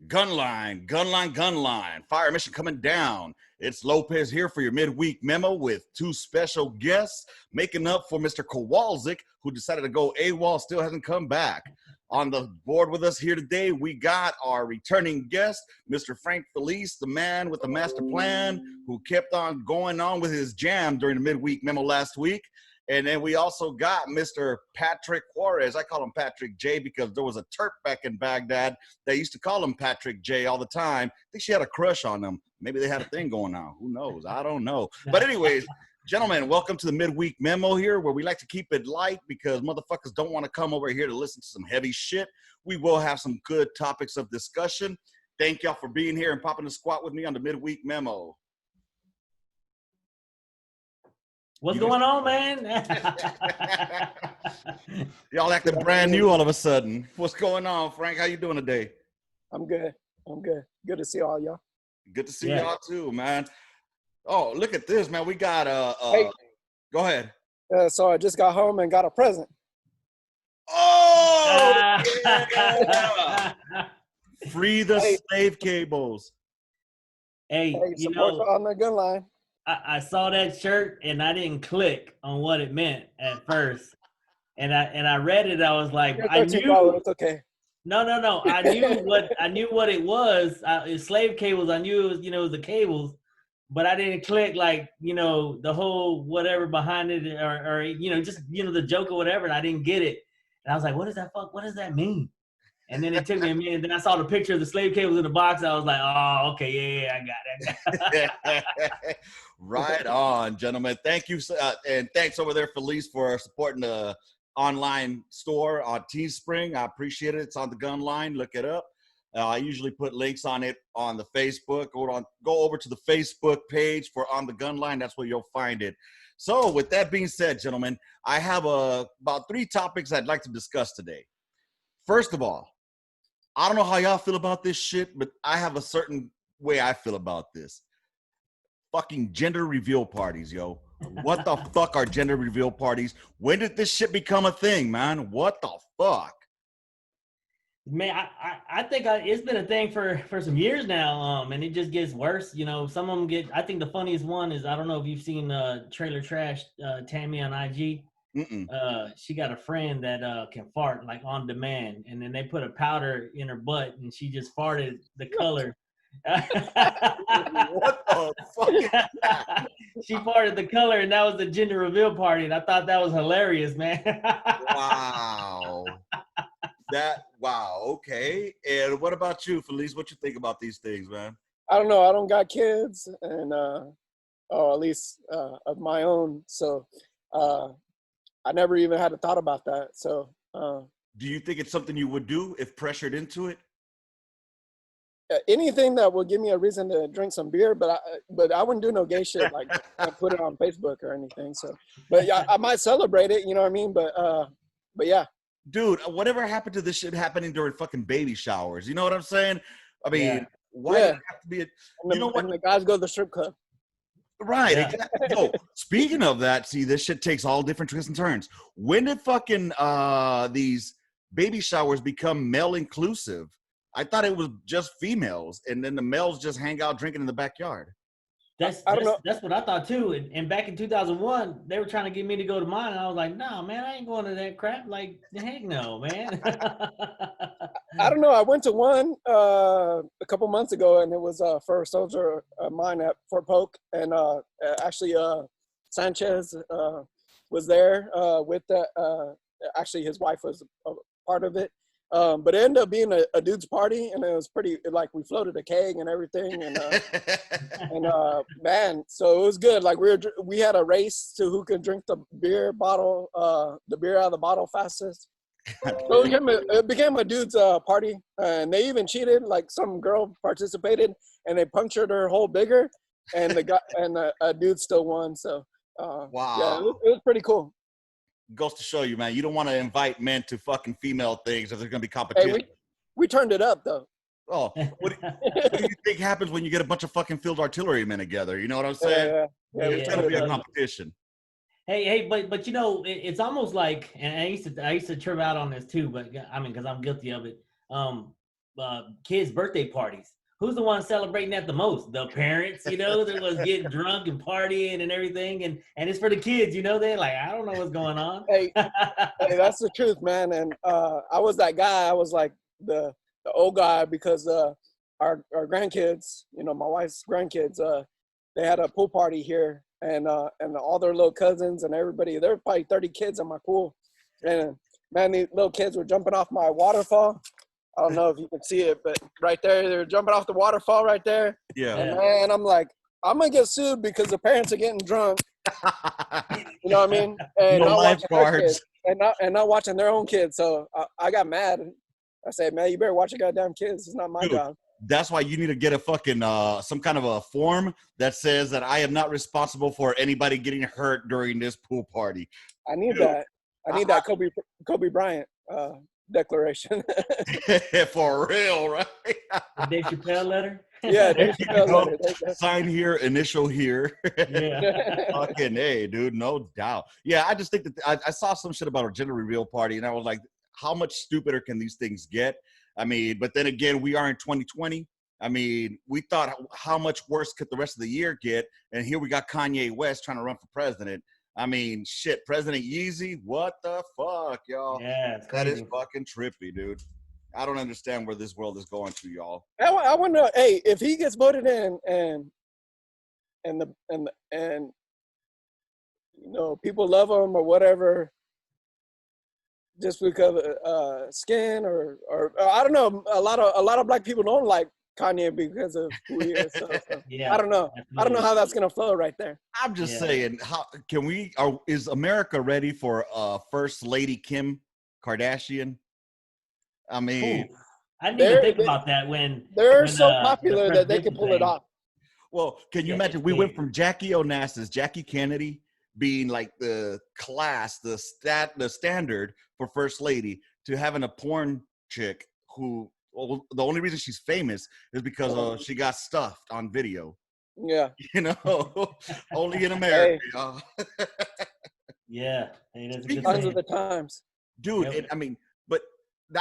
Gunline. Fire mission coming down. It's Lopez here for your midweek memo with two special guests, making up for Mr. Kowalczyk, who decided to go AWOL, still hasn't come back. On the board with us here today, we got our returning guest, Mr. Frank Filice, the man with the master plan, who kept on going on with his jam during the midweek memo last week. And then we also got Mr. Patrick Juarez. I call him Patrick J because there was a Turk back in Baghdad that used to call him Patrick J all the time. I think she had a crush on him. Maybe they had a thing going on. Who knows? I don't know. But anyways, gentlemen, welcome to the midweek memo here, where we like to keep it light because motherfuckers don't want to come over here to listen to some heavy shit. We will have some good topics of discussion. Thank y'all for being here and popping the squat with me on the midweek memo. What's going on, man? Y'all acting brand new all of a sudden. What's going on, Frank? How you doing today? I'm good. Good to see all y'all. Good to see y'all too, man. Oh, look at this, man. We got hey, go ahead. So I just got home and got a present. Oh, yeah. Free the slave cables. Hey, you know, on the Gunline. I saw that shirt and I didn't click on what it meant at first, and I read it. I was like, I knew. It's okay. No. I knew what it was. It's slave cables. I knew it was, the cables, but I didn't click the whole whatever behind it or just the joke or whatever. And I didn't get it. And I was like, what does that mean? And then it took me a minute. Then I saw the picture of the slave cables in the box. I was like, oh, okay, yeah, I got it. Right on, gentlemen. Thank you. And thanks over there, Filice, for supporting the online store on Teespring. I appreciate it. It's on the Gunline. Look it up. I usually put links on it on the Facebook. Go over to the Facebook page for On the Gunline. That's where you'll find it. So with that being said, gentlemen, I have about 3 topics I'd like to discuss today. First of all, I don't know how y'all feel about this shit, but I have a certain way I feel about this. Fucking gender reveal parties, yo. What the fuck are gender reveal parties? When did this shit become a thing, man? What the fuck? Man, I think it's been a thing for some years now, and it just gets worse. Some of them get. I think the funniest one is, I don't know if you've seen Trailer Trash Tammy on IG. She got a friend that can fart like on demand, and then they put a powder in her butt, and she just farted the color. What the fuck? She farted the color, and that was the gender reveal party, and I thought that was hilarious, man. Wow. Wow. Okay. And what about you, Filice? What you think about these things, man? I don't know. I don't got kids, and or at least of my own, so I never even had a thought about that. So, do you think it's something you would do if pressured into it? Anything that will give me a reason to drink some beer, but I wouldn't do no gay shit like put it on Facebook or anything. So, but yeah, I might celebrate it. You know what I mean? But yeah. Dude, whatever happened to this shit happening during fucking baby showers? You know what I'm saying? I mean, why does it have to be? And the guys go to the strip club. Right. Yeah. Exactly. Yo, speaking of that, see, this shit takes all different twists and turns. When did fucking these baby showers become male inclusive? I thought it was just females, and then the males just hang out drinking in the backyard. That's what I thought too. And back in 2001, they were trying to get me to go to mine, and I was like, "Nah, man, I ain't going to that crap. Like, heck no, man." I don't know. I went to one a couple months ago, and it was for a soldier of mine at Fort Polk, and actually Sanchez was there with that. Actually, his wife was a part of it. But it ended up being a dude's party, and it was pretty, like, we floated a keg and everything, and man, so it was good. Like, we had a race to who could drink the beer out of the bottle fastest. So it became a dude's party, and they even cheated. Like, some girl participated, and they punctured her hole bigger, and the guy and a dude still won. So wow, yeah, it was pretty cool. Goes to show you, man, you don't want to invite men to fucking female things if there's going to be competition. Hey, we turned it up, though. Oh, what do you think happens when you get a bunch of fucking field artillery men together? You know what I'm saying? Yeah, it's going to be a competition. Hey, but it's almost like, and I used to trip out on this too, but I mean, because I'm guilty of it. kids' birthday parties. Who's the one celebrating that the most? The parents, you know, that was getting drunk and partying and everything, and it's for the kids, you know. They're like, I don't know what's going on. Hey, that's the truth, man. And I was that guy. I was like the old guy because our grandkids, you know, my wife's grandkids, they had a pool party here, and all their little cousins and everybody. There were probably 30 kids in my pool, and man, these little kids were jumping off my waterfall. I don't know if you can see it, but right there, they were jumping off the waterfall right there. Yeah. And man, I'm like, I'm gonna get sued because the parents are getting drunk. You know what I mean? And No not watching their lifeguards. kids, and not watching their own kids. So I got mad. I said, man, you better watch your goddamn kids. It's not my Dude, job. That's why you need to get a fucking some kind of a form that says that I am not responsible for anybody getting hurt during this pool party. I need Dude, that. I need that Kobe Bryant declaration. For real, right? The Dave Chappelle letter. Yeah, There you go. letter. Sign here, initial here. Yeah. Fucking hey, dude, no doubt. Yeah, I just think that I saw some shit about a gender reveal party, and I was like, how much stupider can these things get? I mean, but then again, we are in 2020. I mean, we thought how much worse could the rest of the year get, and here we got Kanye West trying to run for president. I mean, shit, President Yeezy, what the fuck, y'all? Yeah, it's That is crazy. fucking trippy, dude. I don't understand where this world is going to, y'all. I want to know, hey, if he gets voted in and you know, people love him or whatever, just because of skin or I don't know, a lot of black people don't like Kanye because of who he is. So Yeah. I don't know how that's gonna flow right there. I'm just saying, how can we? Is America ready for First Lady Kim Kardashian? I mean, Ooh, I didn't even think about that when they're when, so the popular that they can pull it presidential off. well, can you Yeah, imagine? it's We went big. from Jackie Onassis, Jackie Kennedy being like the class, the standard for First Lady, to having a porn chick who, well, the only reason she's famous is because she got stuffed on video. Yeah. You know, only in America, y'all. Yeah, hey, that's a good Tons saying. of the times. Dude, Yep. I mean, but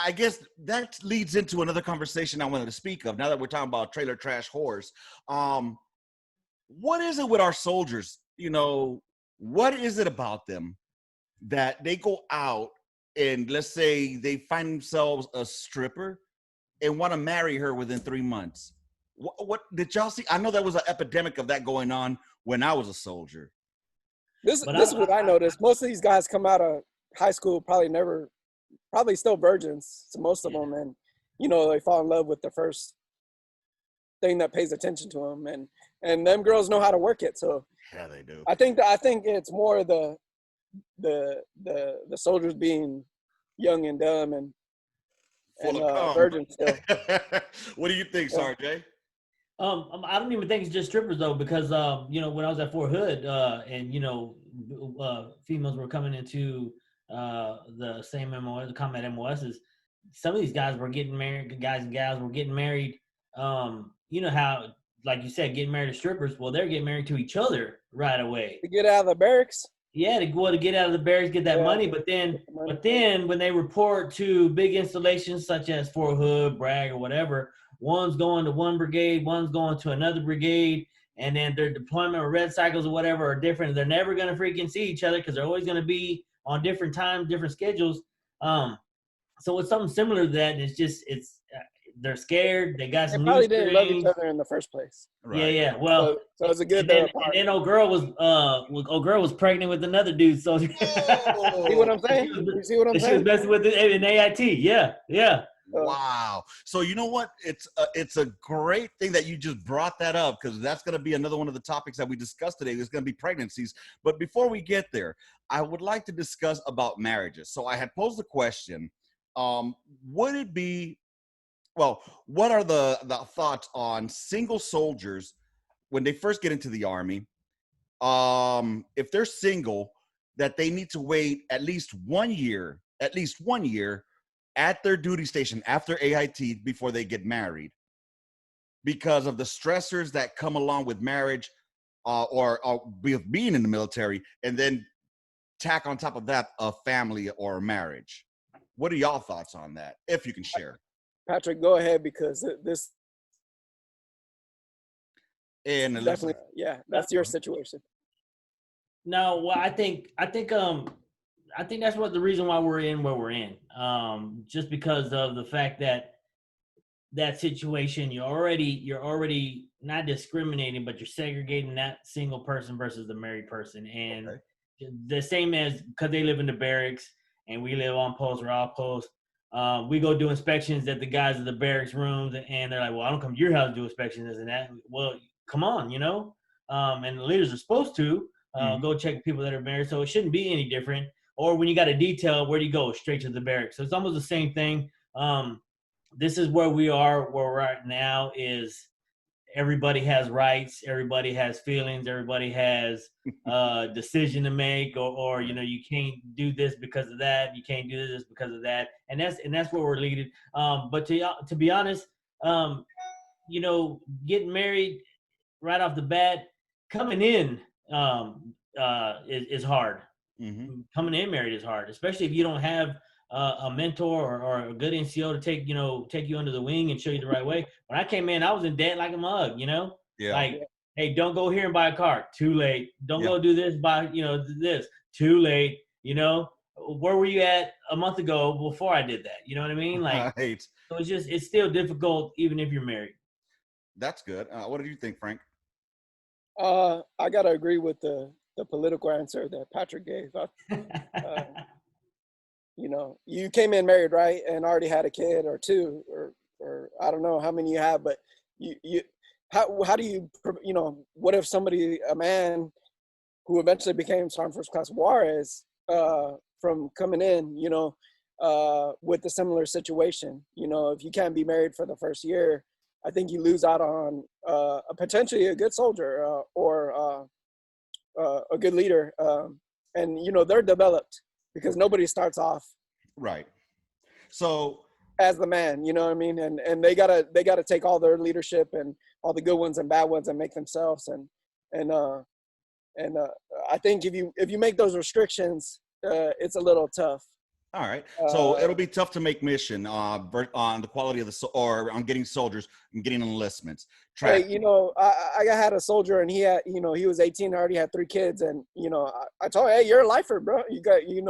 I guess that leads into another conversation I wanted to speak of. Now that we're talking about trailer trash whores, what is it with our soldiers? You know, what is it about them that they go out and, let's say, they find themselves a stripper and want to marry her within 3 months? What did y'all see? I know there was an epidemic of that going on when I was a soldier. This But is what I noticed. Most of these guys come out of high school probably still virgins to most of them, and you know, they fall in love with the first thing that pays attention to them, and them girls know how to work it. So Yeah, they do. I think it's more the soldiers being young and dumb and Full of cum. virgins still. What do you think, Yeah. Sarjay? I don't even think it's just strippers though, because you know, when I was at Fort Hood, and you know, females were coming into the same MOS, the combat MOSs. Some of these guys were getting married, guys and gals were getting married. You know how, like you said, getting married to strippers. Well, they're getting married to each other right away. To get out of the barracks. Yeah, to go to get out of the barracks, get that money. But then when they report to big installations such as Fort Hood, Bragg, or whatever, one's going to one brigade, one's going to another brigade, and then their deployment or red cycles or whatever are different. They're never going to freaking see each other because they're always going to be on different times, different schedules. So it's something similar to that. And it's they're scared. They got They some probably new didn't love each strings. other in the first place. Right. Yeah. Well, so it's a good. and then old girl was pregnant with another dude. So See what I'm saying? You see what I'm she was saying? messing with it in AIT. Yeah. Wow. So you know what? It's a great thing that you just brought that up, because that's going to be another one of the topics that we discussed today. There's going to be pregnancies. But before we get there, I would like to discuss about marriages. So I had posed the question, would it be, well, what are the thoughts on single soldiers when they first get into the Army? If they're single, that they need to wait at least 1 year at their duty station after AIT before they get married, because of the stressors that come along with marriage, or with being in the military, and then tack on top of that a family or a marriage. What are y'all thoughts on that, if you can share? Patrick, go ahead, because this And definitely, yeah, that's your situation. No, well, I think that's what the reason why we're in where we're in. Just because of the fact that situation, you're already not discriminating, but you're segregating that single person versus the married person. And the same as, because they live in the barracks and we live on post or off post, we go do inspections at the guys at the barracks rooms, and they're like, well, I don't come to your house to do inspections and that. Well, come on, and the leaders are supposed to go check people that are married, so it shouldn't be any different. Or when you got a detail, where do you go? Straight to the barracks. So it's almost the same thing. This is where we are, where we're at now, is everybody has rights, everybody has feelings, everybody has a decision to make, or you can't do this because of that, you can't do this because of that, and that's where we're leading. But to be honest, getting married right off the bat, coming in is hard. Mm-hmm. Coming in married is hard, especially if you don't have a mentor or a good NCO to take you under the wing and show you the right way. When I came in, I was in debt like a mug, like, hey, don't go here and buy a car. Too late. Don't go do this, buy, this. Too late. Where were you at a month ago before I did that? You know what I mean? Like, right. So it's still difficult even if you're married. That's good. What do you think, Frank? I gotta agree with the political answer that Patrick gave. You came in married, right, and already had a kid or two, or I don't know how many you have, but how do you, what if a man who eventually became Sergeant First Class Juarez, from coming in, with a similar situation, if you can't be married for the first year, I think you lose out on potentially a good soldier or a good leader. And, they're developed because nobody starts off right. So as the man, you know what I mean? And they gotta take all their leadership and all the good ones and bad ones and make themselves. And I think if you make those restrictions, it's a little tough. All right. So it'll be tough to make mission on the quality of or on getting soldiers and getting enlistments. Hey, I had a soldier, and he had, he was 18, already had 3 kids, and I told him, hey, you're a lifer, bro. You got, you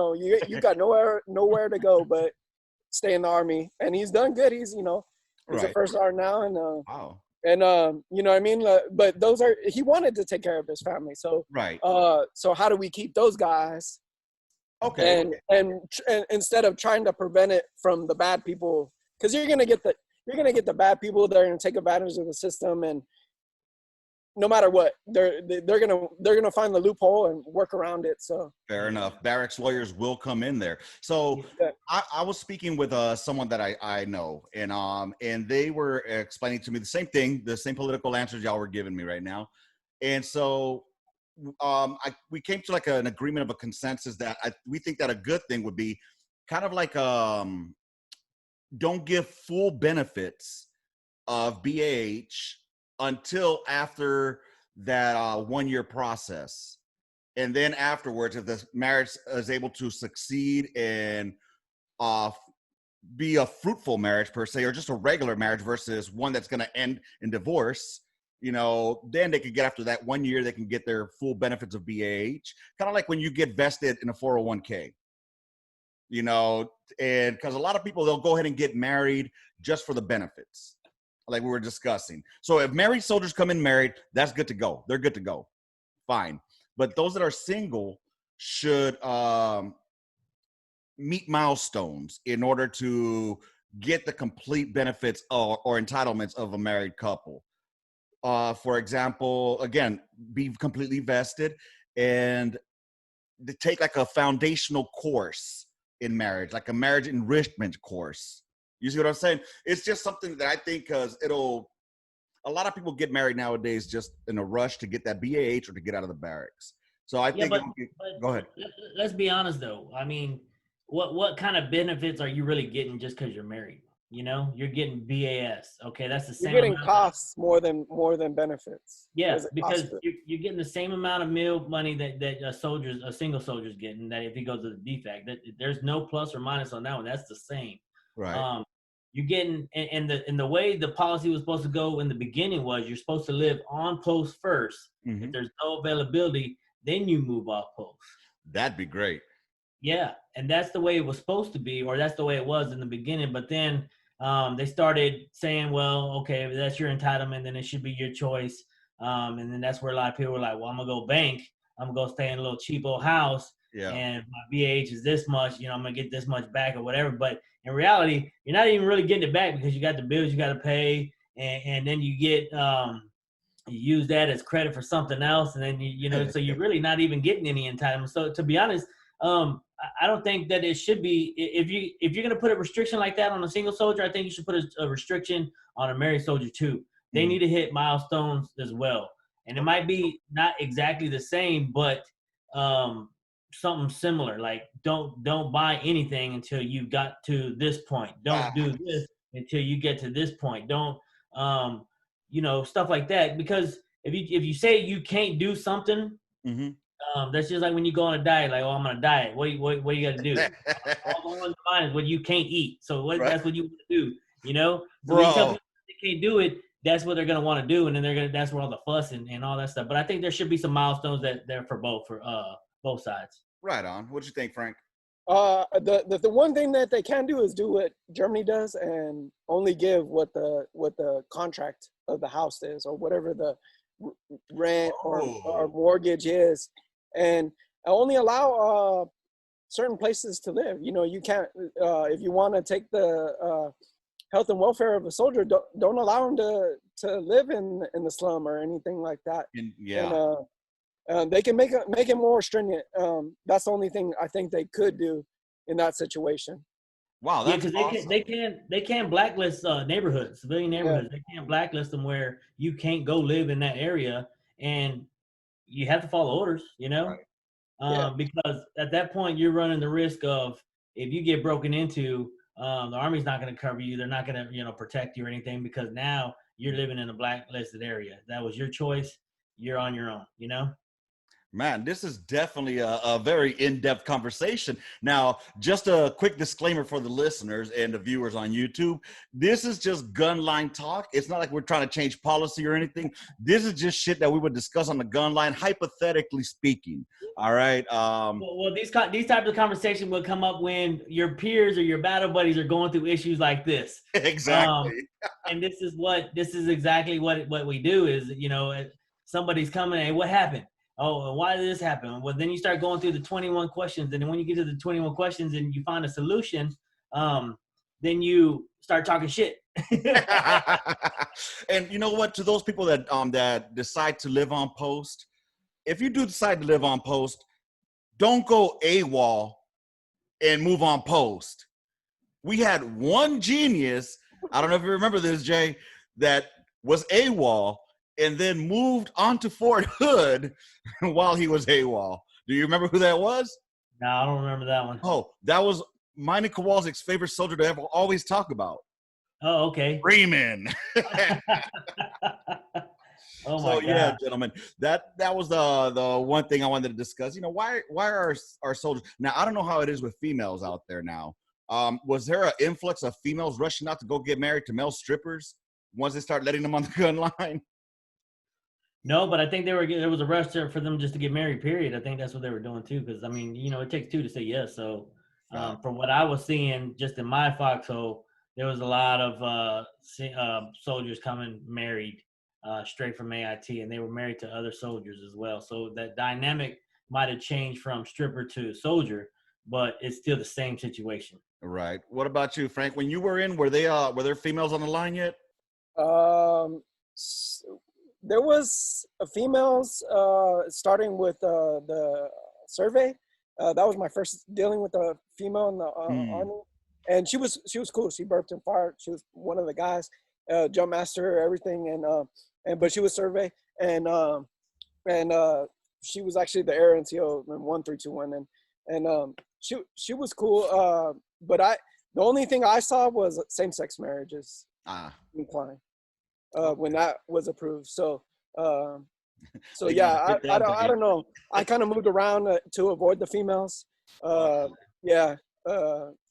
got nowhere to go but stay in the Army, and he's done good. He's he's a first sergeant now, and wow. And you know what I mean? But he wanted to take care of his family. So right. So how do we keep those guys? Okay. And instead of trying to prevent it from the bad people, because you're gonna get the bad people that are gonna take advantage of the system, and no matter what, they're gonna find the loophole and work around it. So fair enough. Barracks lawyers will come in there. So yeah. I was speaking with someone that I know, and they were explaining to me the same thing, the same political answers y'all were giving me right now, and so we came to like an agreement of a consensus that we think that a good thing would be kind of like don't give full benefits of BAH until after that 1-year process. And then afterwards, if the marriage is able to succeed and be a fruitful marriage per se, or just a regular marriage versus one that's going to end in divorce, then they could get, after that 1 year, they can get their full benefits of BAH. Kind of like when you get vested in a 401k, and because a lot of people, they'll go ahead and get married just for the benefits, like we were discussing. So if married soldiers come in married, that's good to go. They're good to go. Fine. But those that are single should meet milestones in order to get the complete benefits or entitlements of a married couple. For example, again, be completely vested and to take like a foundational course in marriage, like a marriage enrichment course. You see what I'm saying? It's just something that I think, because a lot of people get married nowadays just in a rush to get that BAH or to get out of the barracks. So I think, go ahead. Let's be honest though. I mean, what kind of benefits are you really getting just because you're married? You're getting BAS. Okay, that's the same. You're getting costs more than benefits. Yeah, because you're getting the same amount of meal money that a single soldier's getting. That if he goes to the DFAC, that there's no plus or minus on that one. That's the same. Right. you're getting, and the way the policy was supposed to go in the beginning was you're supposed to live on post first. If there's no availability, then you move off post. That'd be great. Yeah, and that's the way it was supposed to be, or that's the way it was in the beginning. But then they started saying, well, okay, that's your entitlement, then it should be your choice. And then that's where a lot of people were like, well, I'm going to go bank. I'm going to go stay in a little cheap old house. Yeah. And my BAH is this much, I'm going to get this much back or whatever. But in reality, you're not even really getting it back because you got the bills you got to pay. And then you get you use that as credit for something else. And then, so you're really not even getting any entitlement. So to be honest, I don't think that it should be, if you're going to put a restriction like that on a single soldier, I think you should put a restriction on a married soldier too. They need to hit milestones as well. And it might be not exactly the same, but something similar. Like don't buy anything until you got to this point. Don't do this until you get to this point. Don't, stuff like that. Because if you say you can't do something, that's just like when you go on a diet, like, oh, I'm on a diet. What you got to do? All on the mind is what you can't eat. So that's what you want to do, So when you tell people they can't do it, that's what they're going to want to do. And then that's where all the fuss and all that stuff. But I think there should be some milestones that they're for both sides. Right on. What do you think, Frank? The one thing that they can do is do what Germany does and only give what the contract of the house is, or whatever the rent or mortgage is, and only allow certain places to live. You can't, if you want to take the health and welfare of a soldier, don't allow him to live in the slum or anything like that. And they can make it more stringent. That's the only thing I think they could do in that situation. Wow, that's awesome. They can blacklist neighborhoods, civilian neighborhoods. Yeah. They can't blacklist them where you can't go live in that area, and you have to follow orders. Right. Because at that point you're running the risk of, if you get broken into, the Army's not going to cover you. They're not going to protect you or anything, because now you're living in a blacklisted area. That was your choice. You're on your own. Man, this is definitely a very in-depth conversation. Now, just a quick disclaimer for the listeners and the viewers on YouTube. This is just Gunline talk. It's not like we're trying to change policy or anything. This is just shit that we would discuss on the Gunline, hypothetically speaking. All right. Well, these types of conversations will come up when your peers or your battle buddies are going through issues like this. Exactly. And this is exactly what we do is, somebody's coming, hey, what happened? Oh, why did this happen? Well, then you start going through the 21 questions. And then when you get to the 21 questions and you find a solution, then you start talking shit. And you know what? To those people that decide to live on post, if you do decide to live on post, don't go AWOL and move on post. We had one genius, I don't know if you remember this, Jay, that was AWOL and then moved onto Fort Hood while he was AWOL. Do you remember who that was? No, I don't remember that one. Oh, that was mine and Kowalsk's favorite soldier to ever always talk about. Oh, okay. Freeman. Oh my God. Yeah, gentlemen, that was the one thing I wanted to discuss. Why are our soldiers now? I don't know how it is with females out there now. Was there an influx of females rushing out to go get married to male strippers once they start letting them on the gun line? No, but I think there was a rush there for them just to get married, period. I think that's what they were doing too. Because it takes two to say yes. So from what I was seeing just in my foxhole, there was a lot of soldiers coming married straight from AIT, and they were married to other soldiers as well. So that dynamic might have changed from stripper to soldier, but it's still the same situation. Right. What about you, Frank? When you were in, were there females on the line yet? There was females starting with the survey. That was my first dealing with a female in the Army, and she was cool. She burped and fired. She was one of the guys, jump master, everything, but she was survey, and she was actually the air NCO in 1321, and she was cool. But the only thing I saw was same-sex marriages inclined. When that was approved. So yeah, I don't know. I kind of moved around to avoid the females.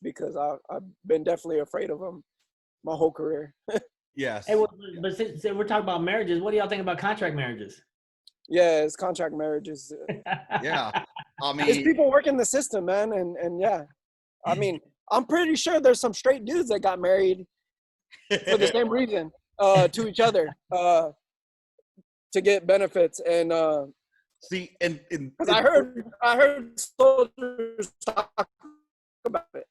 Because I've been definitely afraid of them. my whole career. Yes. Hey, well, but since we're talking about marriages, what do y'all think about contract marriages? Yeah, it's contract marriages. Yeah. I It's mean, people working the system, man, and yeah. I mean, I'm pretty sure there's some straight dudes that got married for the same reason, to each other, to get benefits, and see, and because I heard soldiers talk about it.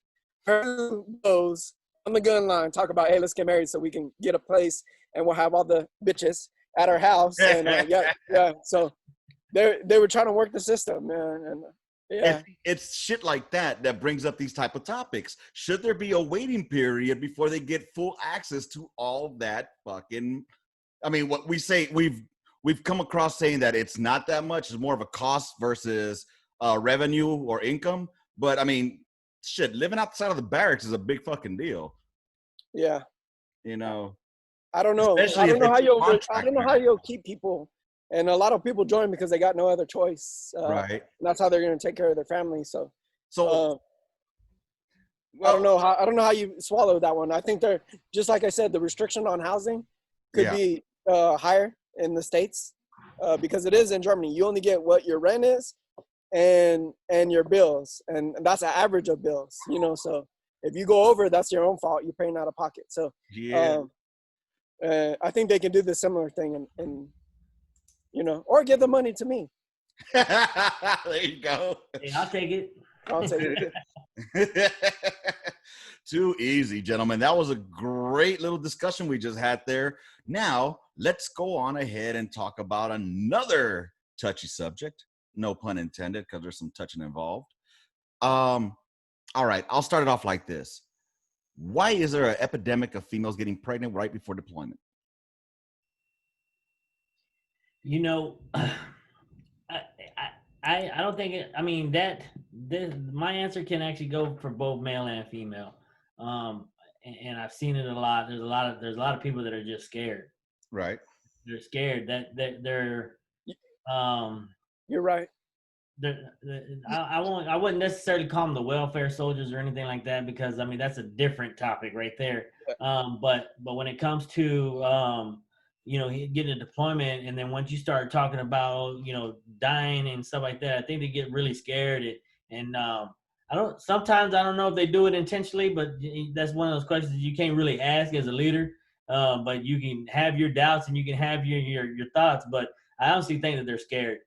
Heard those on the gun line talk about, hey, let's get married so we can get a place and we'll have all the bitches at our house, and yeah. So they were trying to work the system, man, and yeah. it's shit like that brings up these type of topics. Should there be a waiting period before they get full access to all that fucking? I mean, what we say, we've come across saying that it's not that much. It's more of a cost versus revenue or income. But I mean, shit, living outside of the barracks is a big fucking deal. Yeah. You know, I don't know. especially I don't if know how it's a you'll. I contract, don't know how you'll keep people. And a lot of people join because they got no other choice. right? And that's how they're going to take care of their family. So, So, I don't know how. I don't know how you swallow that one. I think they're just like I said. The restriction on housing could be higher in the States, because it is in Germany. You only get what your rent is, and your bills, and that's an average of bills. You know, so if you go over, that's your own fault. You're paying out of pocket. So, I think they can do the similar thing, and you know, or give the money to me. there you go. Hey, I'll take it. I'll take it. Too easy, gentlemen. That was a great little discussion we just had there. Now, let's go on ahead and talk about another touchy subject. No pun intended, because there's some touching involved. All right, I'll start it off like this. Why is there an epidemic of females getting pregnant right before deployment? You know, I don't think it. I mean my answer can actually go for both male and female, and I've seen it a lot. There's a lot of people that are just scared. Right. They're scared that they're You're right. I wouldn't necessarily call them the welfare soldiers or anything like that, because I mean that's a different topic right there. But when it comes to you know, getting a deployment, and then once you start talking about, you know, dying and stuff like that, I think they get really scared. And sometimes I don't know if they do it intentionally, but that's one of those questions you can't really ask as a leader. But you can have your doubts and you can have your thoughts, but I honestly think that they're scared.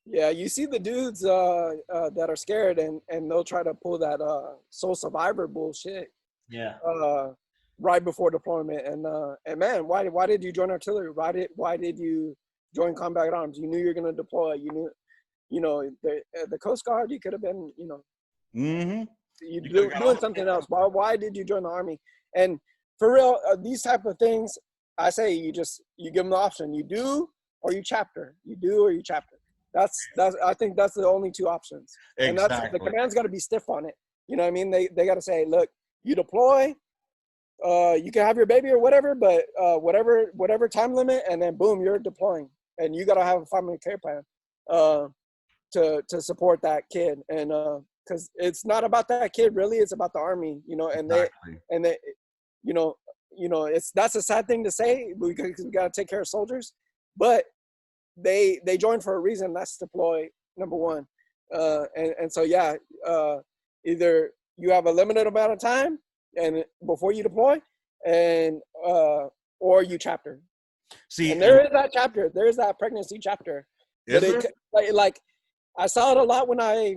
Yeah, you see the dudes that are scared, and they'll try to pull that sole survivor bullshit. Yeah. Right before deployment, and man, why did you join artillery? Why did you join combat arms? You knew you were gonna deploy. You knew, you know, the Coast Guard. You could have been, you know, you doing something else. Why did you join the Army? And for real, these type of things, I say you give them the option. You do or you chapter. You do or you chapter. That's I think that's the only two options. Exactly. And that's the command's got to be stiff on it. You know what I mean? They got to say, look, you deploy. You can have your baby or whatever, but whatever time limit, and then boom, you're deploying, and you got to have a family care plan to support that kid, and because it's not about that kid really, it's about the Army, you know, and they you know that's a sad thing to say because we got to take care of soldiers, but they join for a reason. That's deploy, number one, and so yeah, either you have a limited amount of time and before you deploy, and or you chapter. See, and there is that chapter. There's that pregnancy chapter. But like I saw it a lot when I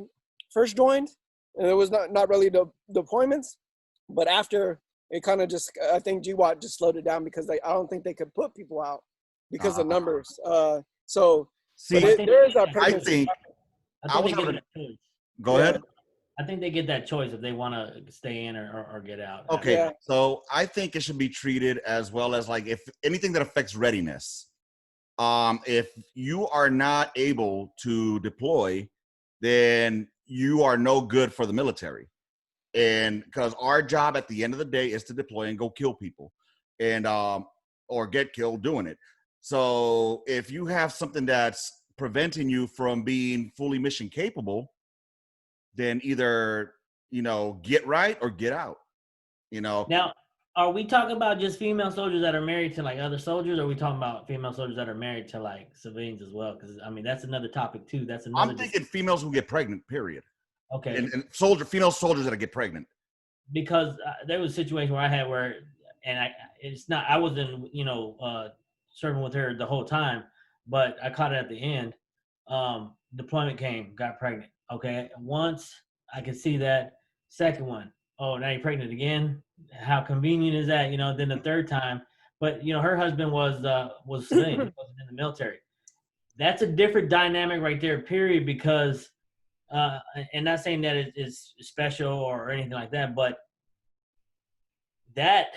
first joined, and it was not really the deployments, but after it kind of just, I think GWAT just slowed it down because I don't think they could put people out because of numbers. So see, there is that pregnancy. Go ahead. I think they get that choice if they want to stay in or get out. Okay, yeah. So I think it should be treated as well as like if anything that affects readiness. If you are not able to deploy, then you are no good for the military. And because our job at the end of the day is to deploy and go kill people and or get killed doing it. So if you have something that's preventing you from being fully mission capable, then either, you know, get right or get out, you know. Now, Are we talking about just female soldiers that are married to like other soldiers, or are we talking about female soldiers that are married to like civilians as well? Because I mean, that's another topic too. That's another. I'm thinking females who get pregnant, period. Okay. And female soldiers that get pregnant. Because there was a situation where I had and I wasn't, serving with her the whole time, but I caught it at the end. Deployment came, got pregnant. Okay. Once I could see that. Second one, oh, now you're pregnant again. How convenient is that? Then the third time, but her husband was civilian. He wasn't in the military. That's a different dynamic right there, period, because and not saying that it is special or anything like that, but that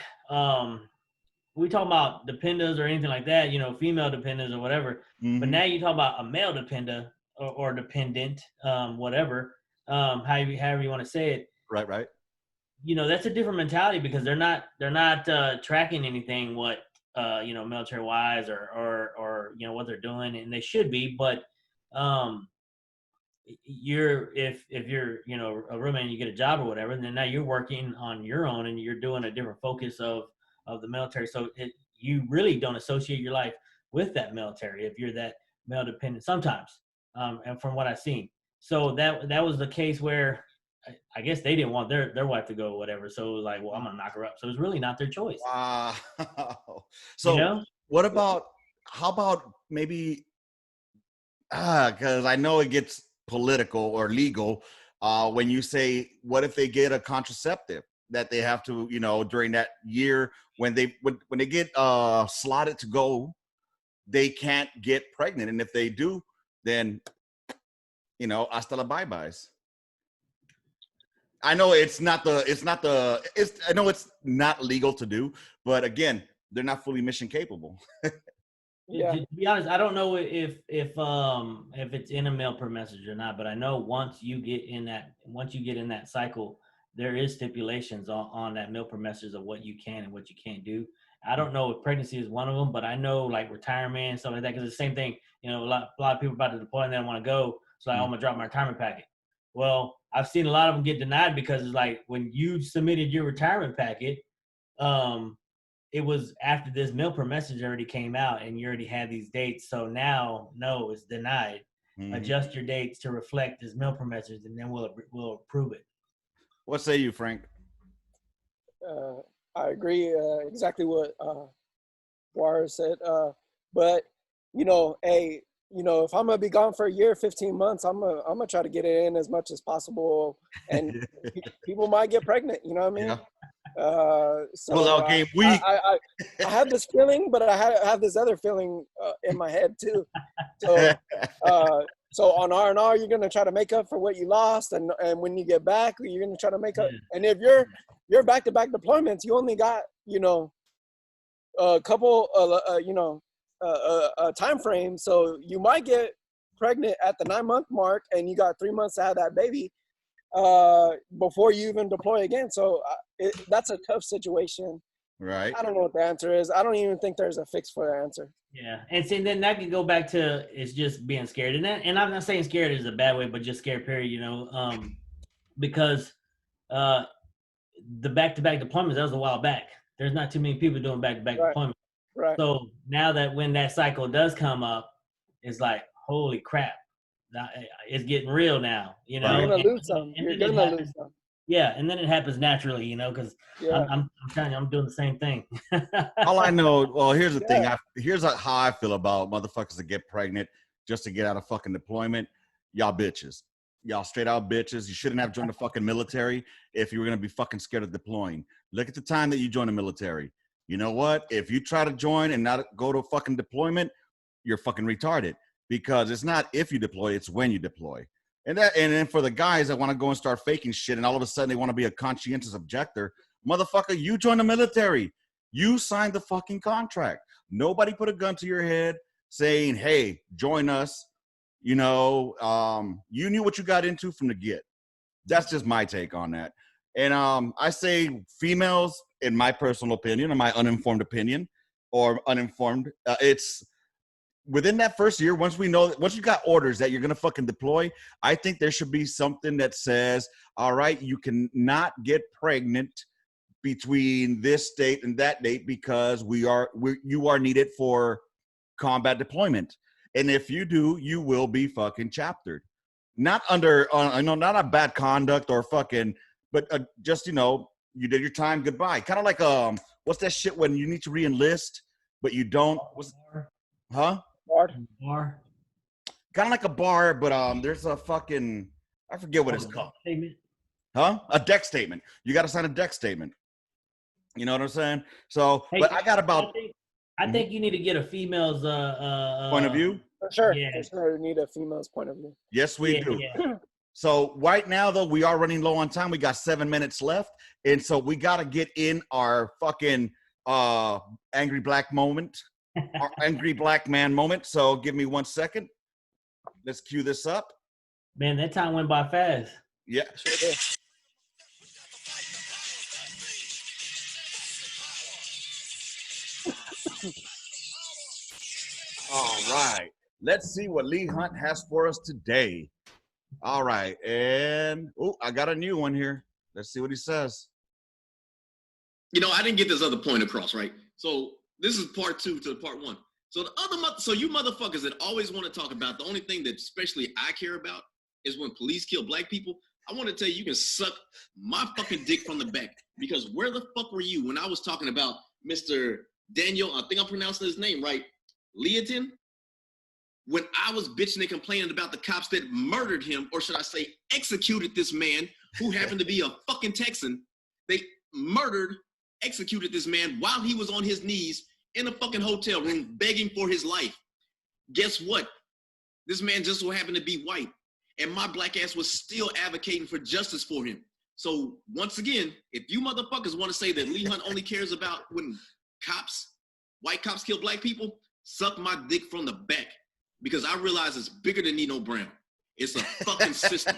we talk about dependents or anything like that, female dependents or whatever. Mm-hmm. But now you talk about a male dependent or dependent, whatever, however you want to say it. Right. That's a different mentality because they're not tracking anything what military wise or what they're doing, and they should be, but if you're a roommate and you get a job or whatever, then now you're working on your own and you're doing a different focus of the military. So you really don't associate your life with that military if you're that male dependent sometimes, and from what I've seen. So that was the case where I guess they didn't want their wife to go or whatever. So it was like, well, I'm gonna knock her up. So it's really not their choice. Wow. So what about, how about maybe, because I know it gets political or legal when you say, what if they get a contraceptive that they have to, during that year when they get slotted to go, they can't get pregnant, and if they do, then hasta la bye-byes. I know it's not legal to do, but again, they're not fully mission capable. Yeah. To be honest, I don't know if it's in a mail per message or not, but I know once you get in that cycle, there is stipulations on that mail per message of what you can and what you can't do. I don't know if pregnancy is one of them, but I know like retirement and stuff like that, because it's the same thing. A lot of people about to deploy and they don't want to go, so I'm gonna drop my retirement packet. Well, I've seen a lot of them get denied because it's like when you submitted your retirement packet, it was after this mail per message already came out and you already had these dates. So now, no, it's denied. Mm-hmm. Adjust your dates to reflect this mail per message, and then we'll approve it. What say you, Frank? I agree exactly what Juarez said. But if I'm gonna be gone for a year, 15 months, I'm gonna try to get it in as much as possible, and people might get pregnant. You know what I mean? Yeah. So game week. I have this feeling, but I have this other feeling in my head too. So on R&R, you're gonna try to make up for what you lost, and when you get back, you're gonna try to make up. And if you're back-to-back deployments, you only got a couple a time frame, so you might get pregnant at the 9-month mark, and you got 3 months to have that baby before you even deploy again. So that's a tough situation. Right. I don't know what the answer is. I don't even think there's a fix for the answer. Yeah, and see, then that could go back to it's just being scared, and I'm not saying scared is a bad way, but just scared period. Because the back-to-back deployments, that was a while back. There's not too many people doing back-to-back deployments. Right. So now that when that cycle does come up, it's like, holy crap, it's getting real now. You're gonna lose some. You're gonna lose some. Yeah, and then it happens naturally, because I'm telling you, I'm doing the same thing. All I know, well, here's the thing. Here's how I feel about motherfuckers that get pregnant just to get out of fucking deployment. Y'all bitches. Y'all straight out bitches. You shouldn't have joined the fucking military if you were going to be fucking scared of deploying. Look at the time that you joined the military. You know what? If you try to join and not go to fucking deployment, you're fucking retarded, because it's not if you deploy, it's when you deploy. And then for the guys that want to go and start faking shit and all of a sudden they want to be a conscientious objector, motherfucker, you joined the military. You signed the fucking contract. Nobody put a gun to your head saying, hey, join us. You knew what you got into from the get. That's just my take on that. And I say females, in my personal opinion, or my uninformed opinion, it's within that first year, once you got orders that you're going to fucking deploy, I think there should be something that says, all right, you can not get pregnant between this date and that date because you are needed for combat deployment. And if you do, you will be fucking chaptered. Not under, not a bad conduct or fucking, but just, you did your time, goodbye. Kind of like, what's that shit when you need to re-enlist, but you don't? Huh? Bar. Kind of like a bar, but there's a fucking, I forget what it's called. Statement. Huh? A deck statement. You got to sign a deck statement. You know what I'm saying? So, Hey, but I got about... I think you need to get a female's point of view? For sure. Yeah. For sure, you need a female's point of view. Yes, we do. Yeah. So right now, though, we are running low on time. We got 7 minutes left. And so we got to get in our fucking angry black moment, our angry black man moment. So give me 1 second. Let's cue this up. Man, that time went by fast. Yeah. Sure did. All right. Let's see what Lee Hunt has for us today. All right. And, I got a new one here. Let's see what he says. I didn't get this other point across, right? So this is part 2 to part 1. So so you motherfuckers that always want to talk about the only thing that especially I care about is when police kill black people. I want to tell you can suck my fucking dick from the back, because where the fuck were you when I was talking about Mr. Daniel, I think I'm pronouncing his name right, Leotin? When I was bitching and complaining about the cops that murdered him, or should I say executed this man who happened to be a fucking Texan. They executed this man while he was on his knees in a fucking hotel room begging for his life. Guess what? This man just so happened to be white, and my black ass was still advocating for justice for him. So once again, if you motherfuckers want to say that Lee Hunt only cares about when white cops kill black people, suck my dick from the back, because I realize it's bigger than Nino Brown. It's a fucking system.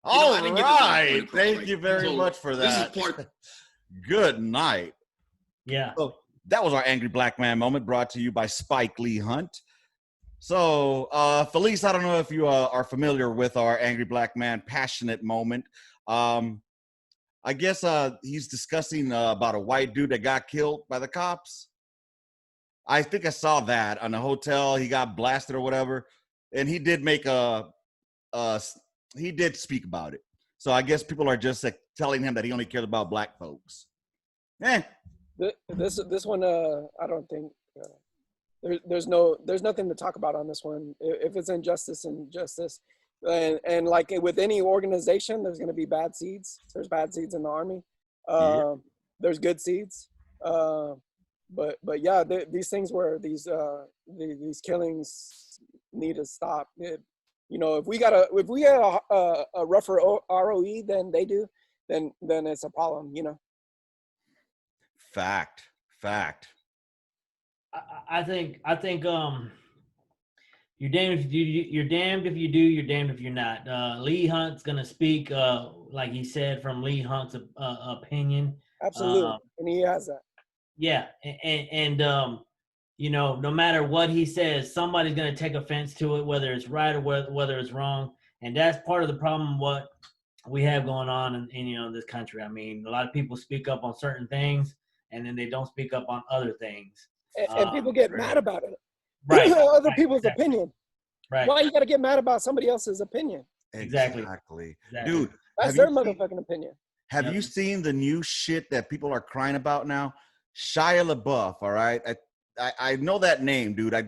All right. Thank you very much for that. This is part. Good night. Yeah. So that was our angry black man moment, brought to you by Spike Lee Hunt. So, Filice, I don't know if you are familiar with our angry black man passionate moment. I guess he's discussing about a white dude that got killed by the cops. I think I saw that on a hotel. He got blasted or whatever, and he did make he did speak about it. So I guess people are just telling him that he only cares about black folks. This one, I don't think there's nothing to talk about on this one. If it's injustice, and like with any organization, there's going to be bad seeds. There's bad seeds in the army. There's good seeds. But yeah, these things where these killings need to stop. If we got a rougher ROE than they do, then it's a problem. Fact. I think you're damned if you're damned if you do, you're damned if you're not. Lee Hunt's gonna speak, like he said, from Lee Hunt's opinion. Absolutely, and he has that. Yeah, and no matter what he says, somebody's gonna take offense to it, whether it's right or whether it's wrong, and that's part of the problem. What we have going on in this country. I mean, a lot of people speak up on certain things, and then they don't speak up on other things. And people get mad about it. Right. Other people's opinion. Right. Why you got to get mad about somebody else's opinion? Exactly. Dude, that's their motherfucking opinion. Have you seen the new shit that people are crying about now? Shia LaBeouf, all right? I know that name, dude. I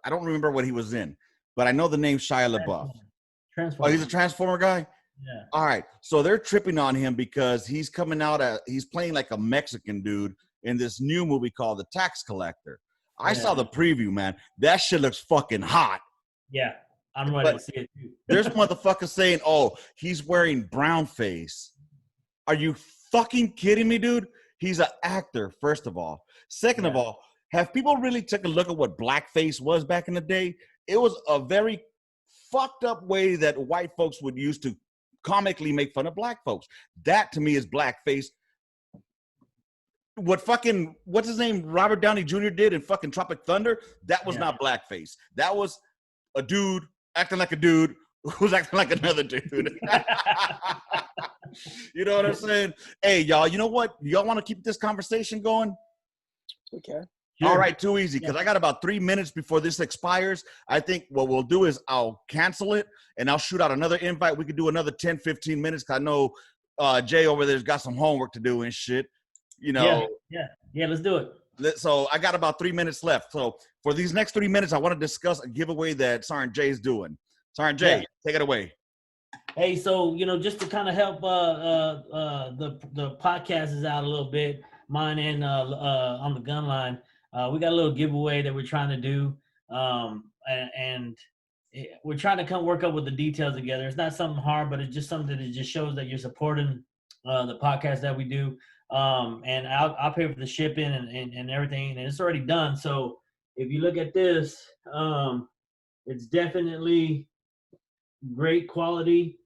don't remember what he was in, but I know the name Shia LaBeouf. Transformer. Oh, he's a Transformer guy? Yeah. All right. So they're tripping on him because he's coming out he's playing like a Mexican dude in this new movie called The Tax Collector. I saw the preview, man. That shit looks fucking hot. Yeah, I'm ready to see it too. There's motherfuckers saying, "Oh, he's wearing brown face." Are you fucking kidding me, dude? He's an actor, first of all. Second of all, have people really took a look at what blackface was back in the day? It was a very fucked up way that white folks would use to comically make fun of black folks. That to me is blackface. What's his name? Robert Downey Jr. did in fucking Tropic Thunder. That was not blackface. That was a dude acting like a dude who's acting like another dude. You know what I'm saying? Hey, y'all, you know what? Y'all want to keep this conversation going? Okay. Sure. All right, too easy, because I got about 3 minutes before this expires. I think what we'll do is I'll cancel it, and I'll shoot out another invite. We could do another 10, 15 minutes, because I know Jay over there's got some homework to do and shit. You know. Yeah. Let's do it. So I got about 3 minutes left. So for these next 3 minutes, I want to discuss a giveaway that Sergeant Jay is doing. Sergeant Jay, take it away. Hey, so just to kind of help the podcast is out a little bit, mine and on the Gunline, we got a little giveaway that we're trying to do, and we're trying to work up with the details together. It's not something hard, but it's just something that just shows that you're supporting the podcast that we do. And I'll pay for the shipping and everything, and it's already done. So if you look at this, it's definitely great quality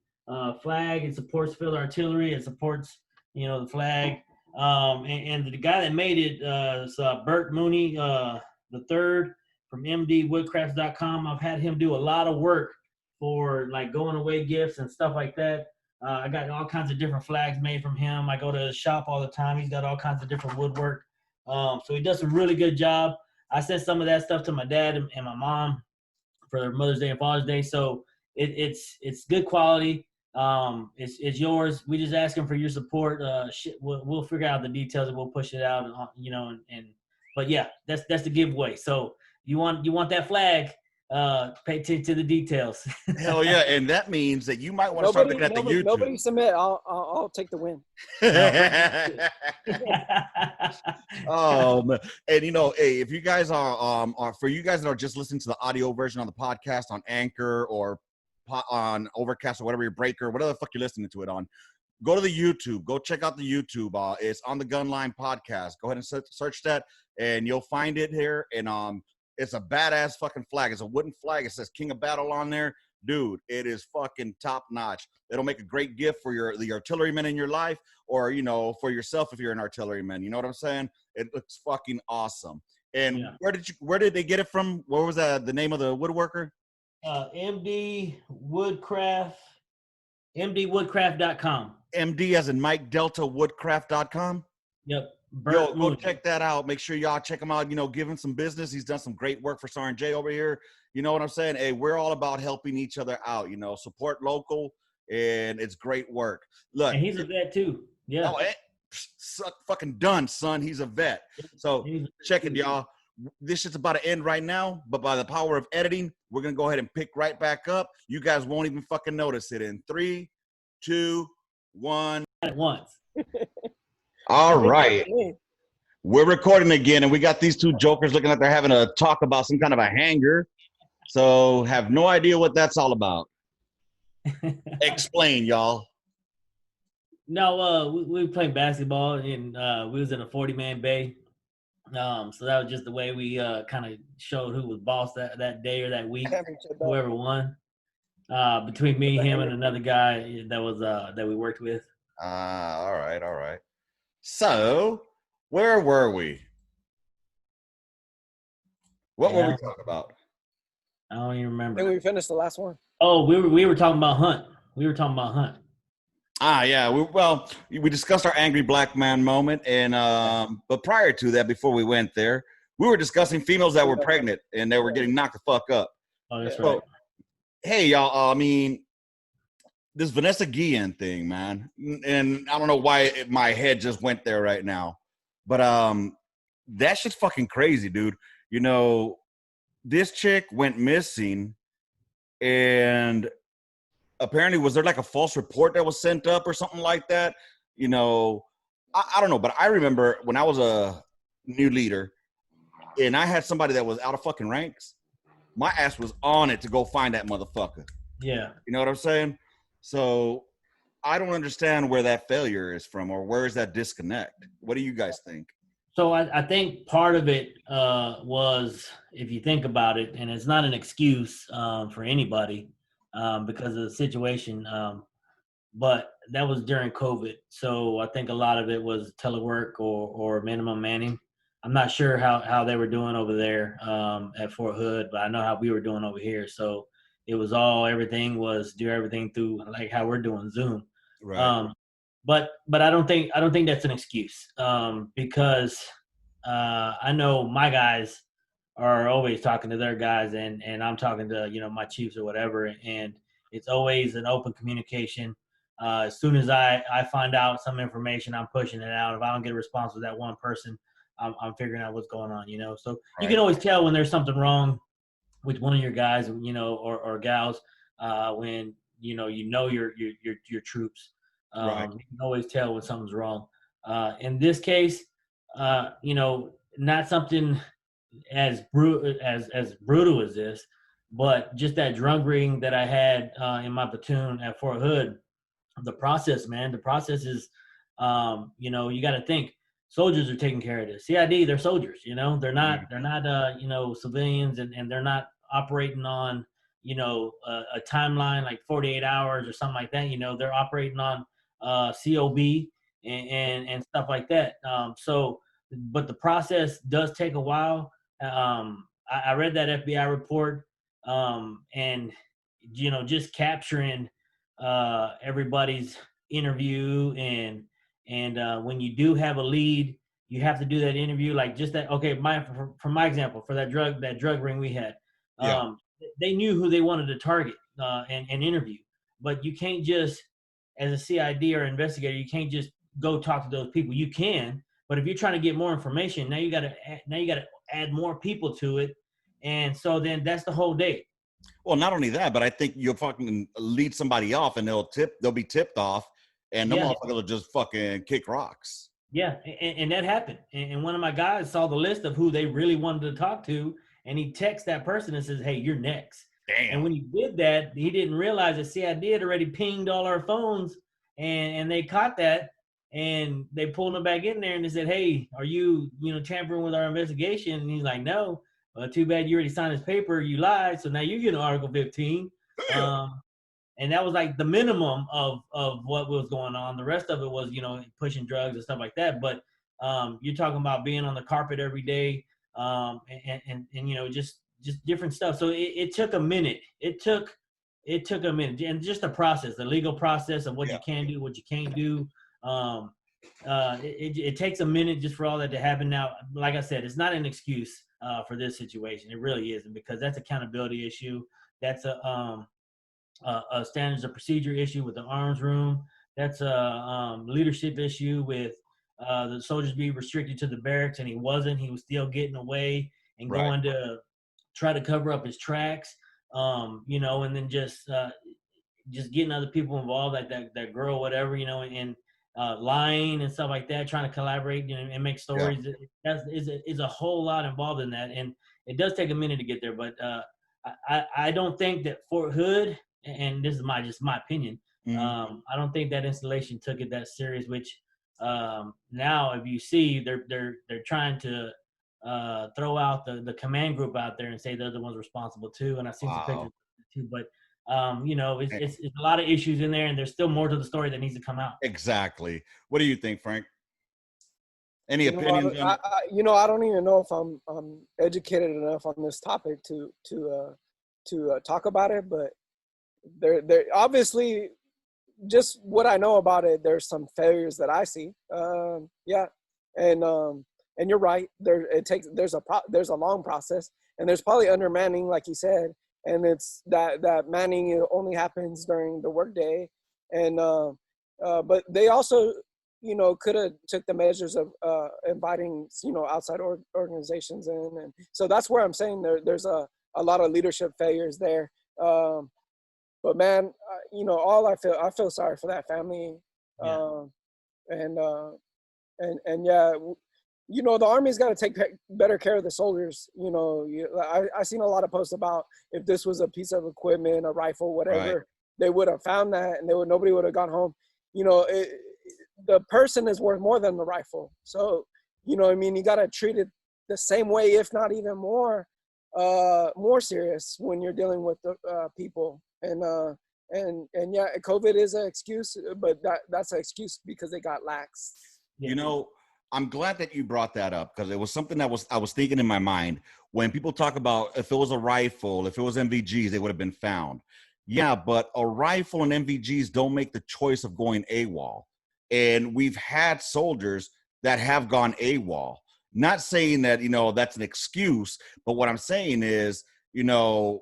flag. It supports field artillery. It supports the flag. And the guy that made it is Bert Mooney the third from mdwoodcrafts.com. I've had him do a lot of work for like going away gifts and stuff like that. I got all kinds of different flags made from him. I go to his shop all the time. He's got all kinds of different woodwork. So he does a really good job. I sent some of that stuff to my dad and my mom for their Mother's Day and Father's Day. So it's good quality. It's yours. We just asking for your support. We'll figure out the details and we'll push it out. But yeah, that's the giveaway. So you want that flag? Pay attention to the details. Hell yeah, and that means that you might want to start looking at the YouTube. Nobody submit. I'll take the win. Oh man. And hey, if you guys are for you guys that are just listening to the audio version on the podcast on Anchor or on Overcast or whatever your breaker, whatever the fuck you're listening to it on, go to the YouTube. Go check out the YouTube. It's on the Gunline podcast. Go ahead and search that, and you'll find it here. And it's a badass fucking flag. It's a wooden flag. It says King of Battle on there. Dude, it is fucking top notch. It'll make a great gift for the artilleryman in your life, or, for yourself if you're an artilleryman. You know what I'm saying? It looks fucking awesome. And where did they get it from? What was the name of the woodworker? mdwoodcraft.com. MD as in Mike Delta Woodcraft.com. Yep. Go check that out. Make sure y'all check him out. Give him some business. He's done some great work for Sergeant Jay over here. You know what I'm saying? Hey, we're all about helping each other out. Support local, and it's great work. Look, and he's a vet too. Yeah. Fucking done, son. He's a vet. So check it, y'all. This shit's about to end right now, but by the power of editing, we're gonna go ahead and pick right back up. You guys won't even fucking notice it. In 3, 2, 1. At once. All right. We're recording again, and we got these two jokers looking like they're having a talk about some kind of a hanger. So have no idea what that's all about. Explain, y'all. No, we were playing basketball, and we was in a 40-man bay. So that was just the way we kind of showed who was boss that day or that week, whoever won. Between me, him, and another guy that we worked with. All right. So, where were we? What were we talking about? I don't even remember. I think we finished the last one. Oh, we were talking about Hunt. Yeah. We discussed our angry black man moment, and but prior to that, before we went there, we were discussing females that were pregnant and they were getting knocked the fuck up. Oh, that's right. Hey, y'all. This Vanessa Guillen thing, man, and I don't know why my head just went there right now, but that shit's fucking crazy, dude. This chick went missing, and apparently was there like a false report that was sent up or something like that? I don't know, but I remember when I was a new leader and I had somebody that was out of fucking ranks, my ass was on it to go find that motherfucker. Yeah. You know what I'm saying? So I don't understand where that failure is from, or where is that disconnect? What do you guys think? So I think part of it was, if you think about it, and it's not an excuse for anybody because of the situation, but that was during COVID. So I think a lot of it was telework or minimum manning. I'm not sure how they were doing over there at Fort Hood, but I know how we were doing over here. So it was everything was do everything through like how we're doing Zoom. Right. but I don't think that's an excuse, because I know my guys are always talking to their guys, and I'm talking to my chiefs or whatever, and it's always an open communication. As soon as I find out some information, I'm pushing it out. If I don't get a response with that one person, I'm figuring out what's going on. So you can always tell when there's something wrong with one of your guys, or gals, when your troops. Right. You can always tell when something's wrong. In this case, not something as brutal as this, but just that drug ring that I had in my platoon at Fort Hood. The process, man. The process is, you got to think. Soldiers are taking care of this. CID, they're soldiers. They're not civilians, and they're not operating on a timeline like 48 hours or something like that. They're operating on COB and stuff like that. But the process does take a while. I read that FBI report, and just capturing everybody's interview, and when you do have a lead, you have to do that interview like just that. Okay, for my example, for that drug ring we had, they knew who they wanted to target and interview, but you can't just, as a CID or investigator, you can't just go talk to those people. You can, but if you're trying to get more information, now you got to add more people to it, and so then that's the whole day. Well, not only that, but I think you'll fucking lead somebody off, and they'll be tipped off, and the motherfucker will just fucking kick rocks. Yeah, and that happened. And one of my guys saw the list of who they really wanted to talk to, and he texts that person and says, "Hey, you're next." Damn. And when he did that, he didn't realize that CID had already pinged all our phones, and they caught that, and they pulled him back in there, and they said, "Hey, are you tampering with our investigation?" And he's like, "No." Well, too bad you already signed this paper. You lied, so now you get an Article 15. And that was like the minimum of what was going on. The rest of it was, pushing drugs and stuff like that. But you're talking about being on the carpet every day, and just different stuff. So it took a minute. It took a minute, and just the process, the legal process of what you can do, what you can't do. It takes a minute just for all that to happen. Now, like I said, it's not an excuse for this situation. It really isn't, because that's accountability issue. That's a standards of procedure issue with the arms room. That's a leadership issue with the soldiers being restricted to the barracks, and he wasn't. He was still getting away and going to try to cover up his tracks. And then just getting other people involved, like that girl, whatever, and lying and stuff like that, trying to collaborate and make stories. That is a whole lot involved in that, and it does take a minute to get there. But I don't think that Fort Hood, and this is my opinion, I don't think that installation took it that serious. Which now, if you see, they're trying to throw out the command group out there and say they're the ones responsible too. And I've seen some pictures too, but it's a lot of issues in there, and there's still more to the story that needs to come out. Exactly. What do you think, Frank? Any opinions on it? I don't even know if I'm educated enough on this topic to talk about it, but there obviously, just what I know about it, there's some failures that I see. And you're right. There's a long process, and there's probably undermanning, like you said. And it's that manning only happens during the workday, and but they also, could have took the measures of inviting outside organizations in, and so that's where I'm saying there's a lot of leadership failures there. But man, all I feel sorry for that family, and yeah. The Army's got to take better care of the soldiers. I've seen a lot of posts about if this was a piece of equipment, a rifle, whatever, they would have found that, and nobody would have gone home. The person is worth more than the rifle. So, you got to treat it the same way, if not even more serious when you're dealing with the people. And yeah, COVID is an excuse, but that's an excuse because it got lax. I'm glad that you brought that up, because it was something that I was thinking in my mind. When people talk about if it was a rifle, if it was NVGs, they would have been found. Yeah, but a rifle and NVGs don't make the choice of going AWOL. And we've had soldiers that have gone AWOL. Not saying that, that's an excuse, but what I'm saying is, we've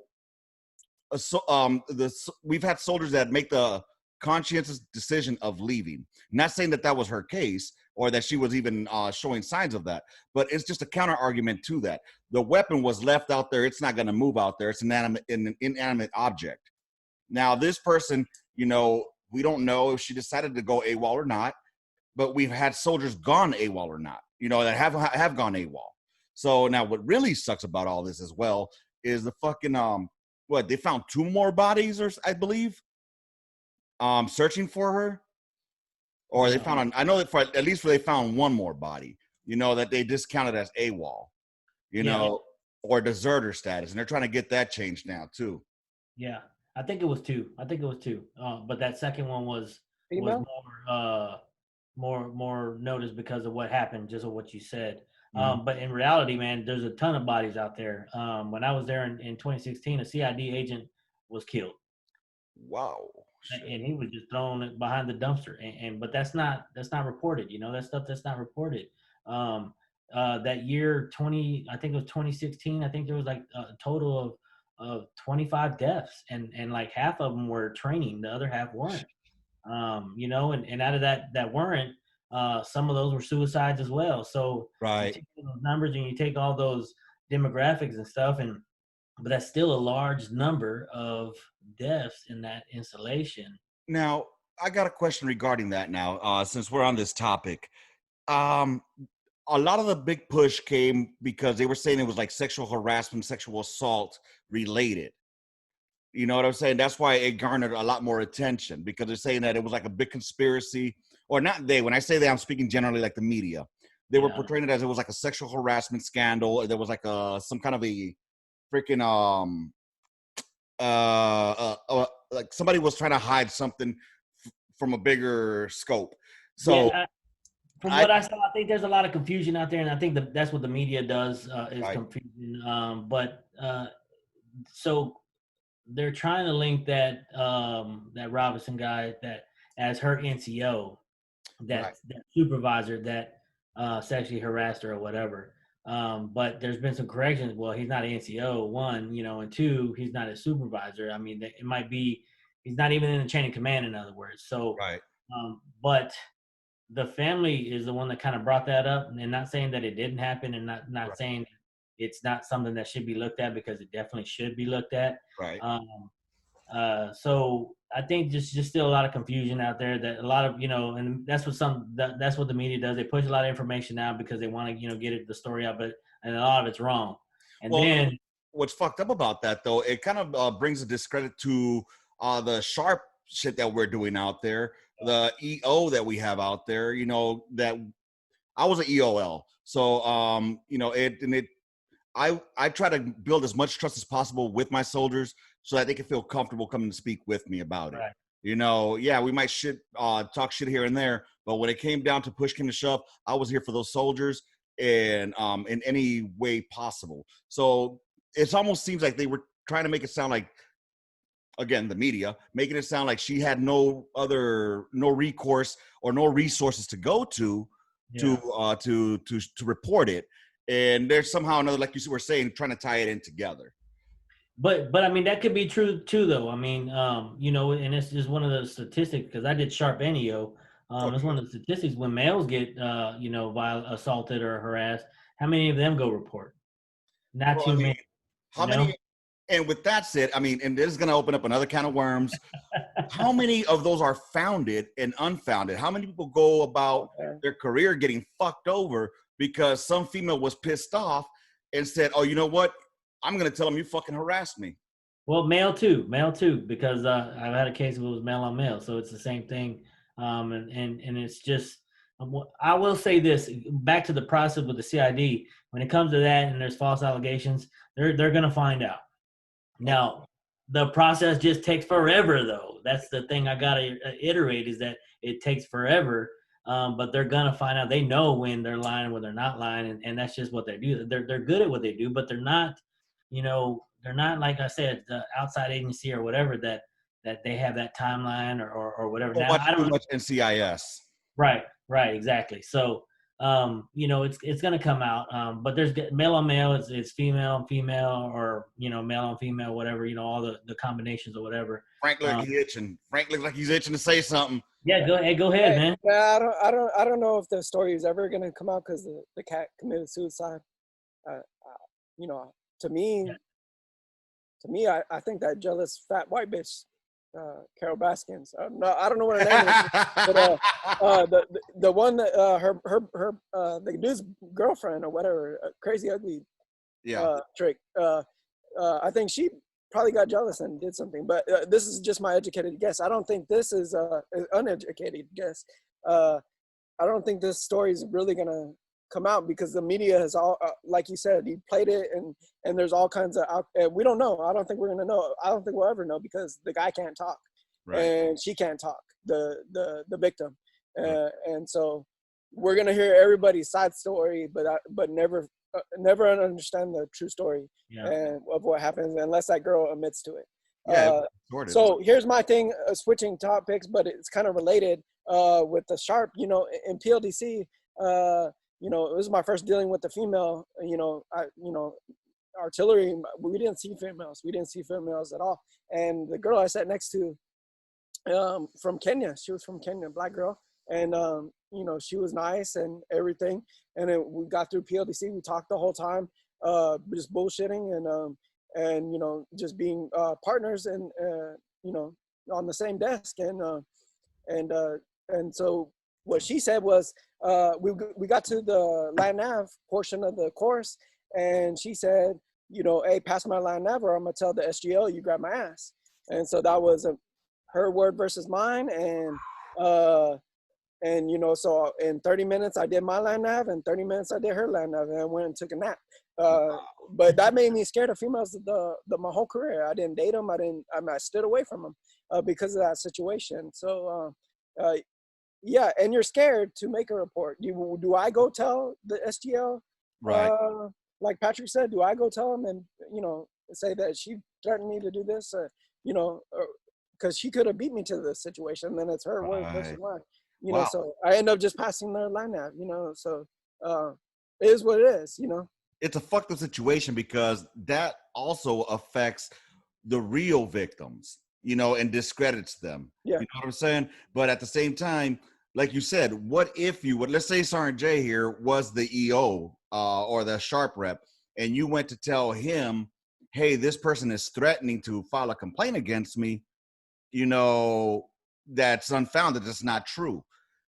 had soldiers that make the conscientious decision of leaving. Not saying that was her case or that she was even showing signs of that, but it's just a counter argument to that. The weapon was left out there. It's not going to move out there. It's an inanimate object. Now, this person, we don't know if she decided to go AWOL or not, but we've had soldiers gone AWOL or not, that have gone AWOL. So now what really sucks about all this as well is the fucking, they found 2 more bodies, or I believe, searching for her. Or they found, I know that at least they found 1 more body, that they discounted as AWOL, or deserter status. And they're trying to get that changed now too. Yeah. I think it was 2. But that second one was more noticed because of what happened, just of what you said. But in reality, man, there's a ton of bodies out there. When I was there in 2016, a CID agent was killed. Wow. And he was just thrown behind the dumpster. But that's not reported. That stuff that's not reported. That year, I think it was 2016. I think there was like a total of 25 deaths, and like half of them were training, the other half weren't. And out of that weren't, some of those were suicides as well. So right, you take those numbers and you take all those demographics and stuff, but that's still a large number of deaths in that installation. Now, I got a question regarding that now, since we're on this topic. A lot of the big push came because they were saying it was like sexual harassment, sexual assault related. You know what I'm saying? That's why it garnered a lot more attention, because they're saying that it was like a big conspiracy, or not they. When I say they, I'm speaking generally like the media. They were portraying it as it was like a sexual harassment scandal. There was like some kind of a freaking like somebody was trying to hide something from a bigger scope. So from what I saw, I think there's a lot of confusion out there, and I think that's what the media does is right. confusion. So they're trying to link that Robinson guy that as her NCO, that supervisor that sexually harassed her or whatever. But there's been some corrections. Well, he's not an NCO, 1, and 2, he's not a supervisor. I mean, it might be he's not even in the chain of command, in other words. So, but the family is the one that kind of brought that up, and not saying that it didn't happen, and not saying it's not something that should be looked at, because it definitely should be looked at. Right. So I think just still a lot of confusion out there, that a lot of, and that's what the media does. They push a lot of information out because they want to, get the story out, and a lot of it's wrong. And then what's fucked up about that though, it kind of brings a discredit to the sharp shit that we're doing out there, the EO that we have out there, that I was an EOL. So, I try to build as much trust as possible with my soldiers so that they can feel comfortable coming to speak with me about it. Right. We might talk shit here and there, but when it came down to push came to shove, I was here for those soldiers and in any way possible. So it almost seems like they were trying to make it sound like, again, the media, making it sound like she had no recourse or no resources to go to report it. And there's somehow another, like you were saying, trying to tie it in together. But I mean, that could be true too, though. I mean, and it's just one of the statistics, because I did Sharp and EO. It's one of the statistics when males get, assaulted or harassed, how many of them go report? Not too many. How many? And with that said, I mean, and this is going to open up another can of worms. How many of those are founded and unfounded? How many people go about their career getting fucked over because some female was pissed off and said, oh, you know what? I'm going to tell them you fucking harassed me. Well, male too, because I've had a case where it was male on male. So it's the same thing. And it's just, I will say this, back to the process with the CID, when it comes to that and there's false allegations, they're going to find out. Now, the process just takes forever, though. That's the thing I got to iterate, is that it takes forever, but they're going to find out. They know when they're lying, when they're not lying, and that's just what they do. They're good at what they do, but they're not, they're not, like I said, the outside agency or whatever that they have that timeline or whatever. Well, now, I don't too much NCIS. Right, exactly. So, it's gonna come out. But there's male on male, it's female on female, or male on female, whatever. All the combinations or whatever. Frank looks like he's itching. Frank looks like he's itching to say something. Yeah, go ahead, man. Yeah, I don't know if the story is ever gonna come out because the cat committed suicide. To me, I think that jealous fat white bitch, Carol Baskins. I don't know what her name is, but the one that the dude's girlfriend or whatever, crazy ugly, trick. I think she probably got jealous and did something. But this is just my educated guess. I don't think this is an uneducated guess. I don't think this story is really gonna come out because the media has all, like you said, he played it and there's all kinds of we don't know. I don't think we're gonna know. I don't think we'll ever know because the guy can't talk, right, and she can't talk, the victim, right. And so we're gonna hear everybody's side story, but never understand the true story and of what happens unless that girl admits to it. So here's my thing, switching topics, but it's kind of related with the sharp. In PLDC. It was my first dealing with the female, artillery. We didn't see females. We didn't see females at all. And the girl I sat next to, from Kenya, she was from Kenya, black girl. And, she was nice and everything. And then we got through PLDC. We talked the whole time, just bullshitting and just being partners and, on the same desk. And so what she said was, we got to the land nav portion of the course, and she said, hey, pass my land nav or I'm gonna tell the SGL you grab my ass. And so that was her word versus mine, and so in 30 minutes I did my land nav, and 30 minutes I did her land nav, and I went and took a nap. But that made me scared of females my whole career. I didn't date them. I stood away from them because of that situation. So yeah, and you're scared to make a report. Do I go tell the SGL? Right. Like Patrick said, do I go tell him and say that she threatened me to do this? Because she could have beat me to this situation. And then it's her word versus mine. So I end up just passing their line out. So it is what it is. It's a fucked up situation because that also affects the real victims. And discredits them. Yeah. You know what I'm saying? But at the same time, like you said, what if let's say Sergeant J here was the EO or the sharp rep, and you went to tell him, hey, this person is threatening to file a complaint against me, that's unfounded, that's not true.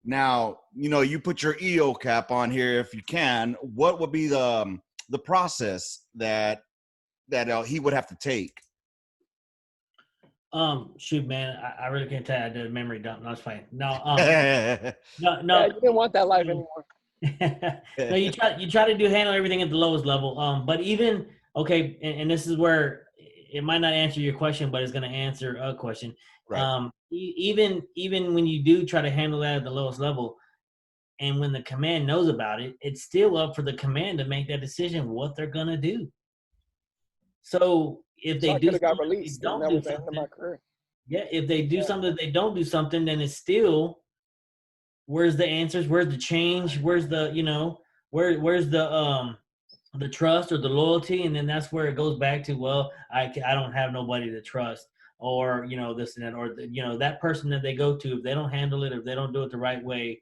Now, you put your EO cap on here if you can. What would be the process that he would have to take? Shoot, man, I really can't tell you. I did a memory dump. No, it's fine. No, no. Yeah, you didn't want that life anymore. No, you try to handle everything at the lowest level. But even okay, and this is where it might not answer your question, but it's going to answer a question. Right. Even when you do try to handle that at the lowest level, and when the command knows about it, it's still up for the command to make that decision what they're going to do. So if they do got released, and that was the end of my career. Yeah, if they do something, they don't do something, then it's still, where's the answers? Where's the change? Where's the where's the trust or the loyalty? And then that's where it goes back to, well, I don't have nobody to trust, or this and that, or that person that they go to, if they don't handle it, if they don't do it the right way,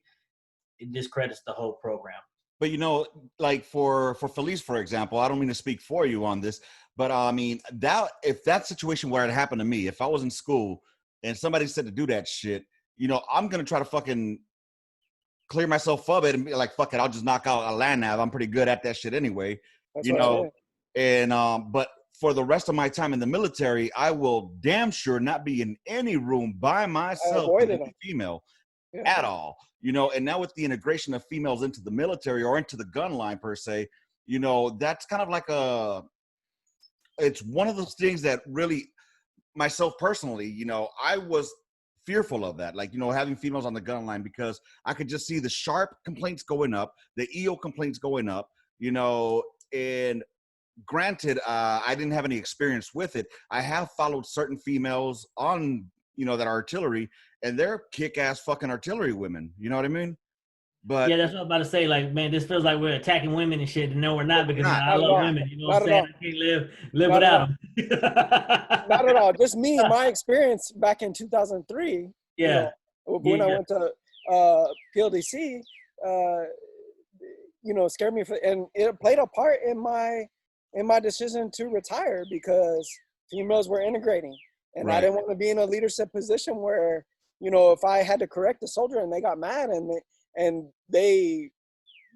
it discredits the whole program. But like for Filice, for example, I don't mean to speak for you on this, but I mean if that situation where it happened to me, if I was in school and somebody said to do that shit, I'm gonna try to fucking clear myself of it and be like, fuck it, I'll just knock out a land nav. I'm pretty good at that shit anyway. That's and but for the rest of my time in the military, I will damn sure not be in any room by myself with a female at all. And now with the integration of females into the military or into the gun line per se, that's kind of like it's one of those things that really, myself personally, I was fearful of that, like, having females on the gun line, because I could just see the sharp complaints going up, the EO complaints going up, and granted, I didn't have any experience with it. I have followed certain females on, that artillery, and they're kick-ass fucking artillery women. You know what I mean? But yeah, that's what I'm about to say. Like, man, this feels like we're attacking women and shit. And no, we're not, because not. I Not at love all. women. You know Not what at I'm all. saying? I can't live Not at without them. Not at all. Just me, my experience back in 2003. Yeah. You know, when I went to PLDC, you know, scared me and it played a part in my decision to retire, because females were integrating, and I Right. didn't want to be in a leadership position where, you know, if I had to correct a soldier and they got mad and they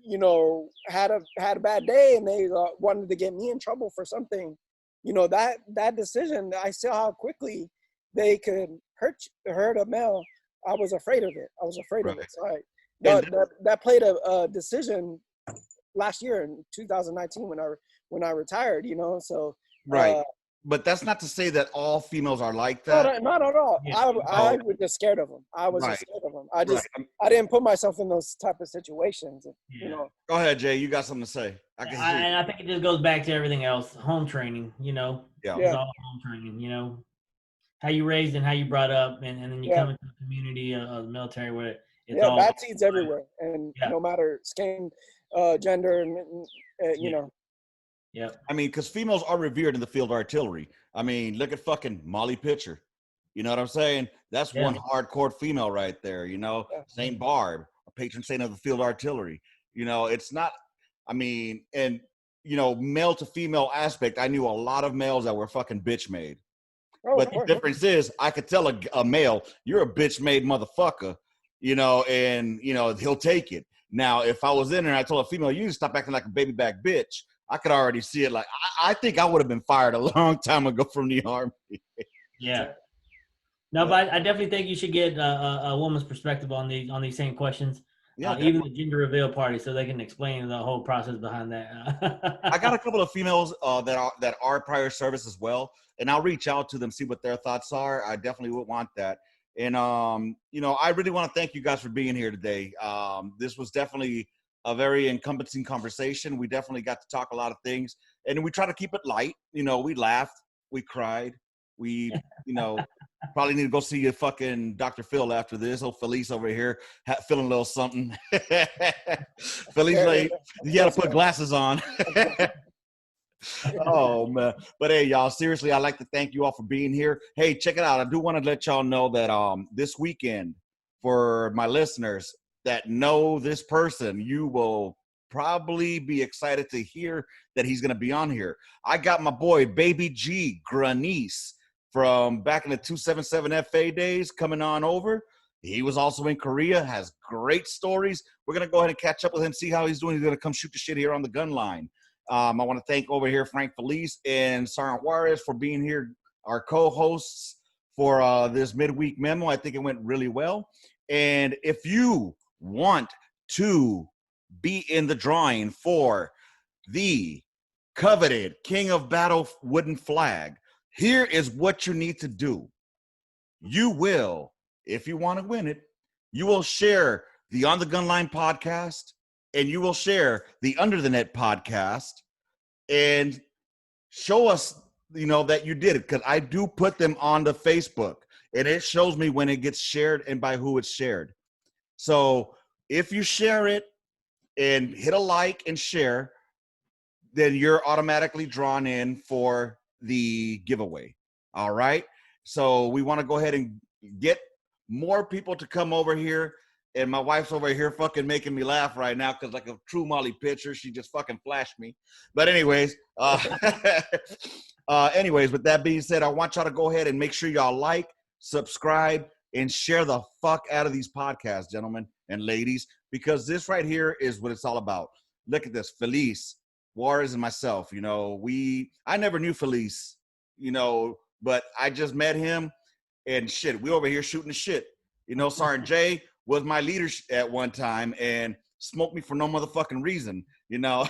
you know, had a bad day and they wanted to get me in trouble for something, you know, that decision, I saw how quickly they could hurt a male. I was afraid of it. Right. So And- that played a decision last year in 2019 when I retired, you know. So right. But that's not to say that all females are like that. not at all. Yeah. I was just scared of them. I was Right. just scared of them. Right. I didn't put myself in those type of situations, you Yeah. know. Go ahead, Jay. You got something to say? I can hear you. And I think it just goes back to everything else. Home training, you know. Yeah. It's all home training, you know. How you raised and how you brought up, and then you Yeah. come into the community of the military where it's Yeah, all bad seeds everywhere, and Yeah. no matter skin, gender, and you Yeah. know. Yeah. I mean, because females are revered in the field of artillery. I mean, look at fucking Molly Pitcher. You know what I'm saying? That's Yeah. one hardcore female right there. You know, Yeah. St. Barb, a patron saint of the field artillery. You know, it's not. I mean, and you know, male to female aspect. I knew a lot of males that were fucking bitch made. Oh, But of the course. difference is, I could tell a male, you're a bitch made motherfucker, you know, and you know he'll take it. Now, if I was in there and I told a female, you need to stop acting like a baby back bitch, I could already see it. Like, I think I would have been fired a long time ago from the Army. Yeah. No, but I definitely think you should get a woman's perspective on these same questions. Yeah, Even the gender reveal party, so they can explain the whole process behind that. I got a couple of females that are prior service as well, and I'll reach out to them, see what their thoughts are. I definitely would want that. And you know, I really want to thank you guys for being here today. This was definitely a very encompassing conversation. We definitely got to talk a lot of things, and we try to keep it light. You know, we laughed, we cried, we, you know, probably need to go see your fucking Dr. Phil after this. Oh, Filice over here feeling a little something. Filice, like, you got to put glasses on. Oh man. But hey, y'all, seriously, I'd like to thank you all for being here. Hey, check it out. I do want to let y'all know that this weekend, for my listeners that know this person, you will probably be excited to hear that he's going to be on here. I got my boy Baby G Granice from back in the 277 FA days coming on over. He was also in Korea, has great stories. We're going to go ahead and catch up with him, see how he's doing. He's going to come shoot the shit here on the Gunline. I want to thank over here Frank Filice and Sergeant Juarez for being here, our co-hosts for this midweek memo. I think it went really well. And if you want to be in the drawing for the coveted King of Battle wooden flag, here is what you need to do. You will, if you want to win it, you will share the On the Gunline podcast, and you will share the Under the Net podcast, and show us, you know, that you did it, because I do put them on the Facebook, and it shows me when it gets shared and by who it's shared. So if you share it and hit a like and share, then you're automatically drawn in for the giveaway. All right. So we want to go ahead and get more people to come over here. And my wife's over here fucking making me laugh right now, because like a true Molly Pitcher, she just fucking flashed me. But anyways, anyways, with that being said, I want y'all to go ahead and make sure y'all like, subscribe, and share the fuck out of these podcasts, gentlemen and ladies, because this right here is what it's all about. Look at this, Filice, Juarez, and myself. You know, I never knew Filice, you know, but I just met him, and shit, we over here shooting the shit. You know, Sergeant Jay was my leader at one time and smoked me for no motherfucking reason, you know.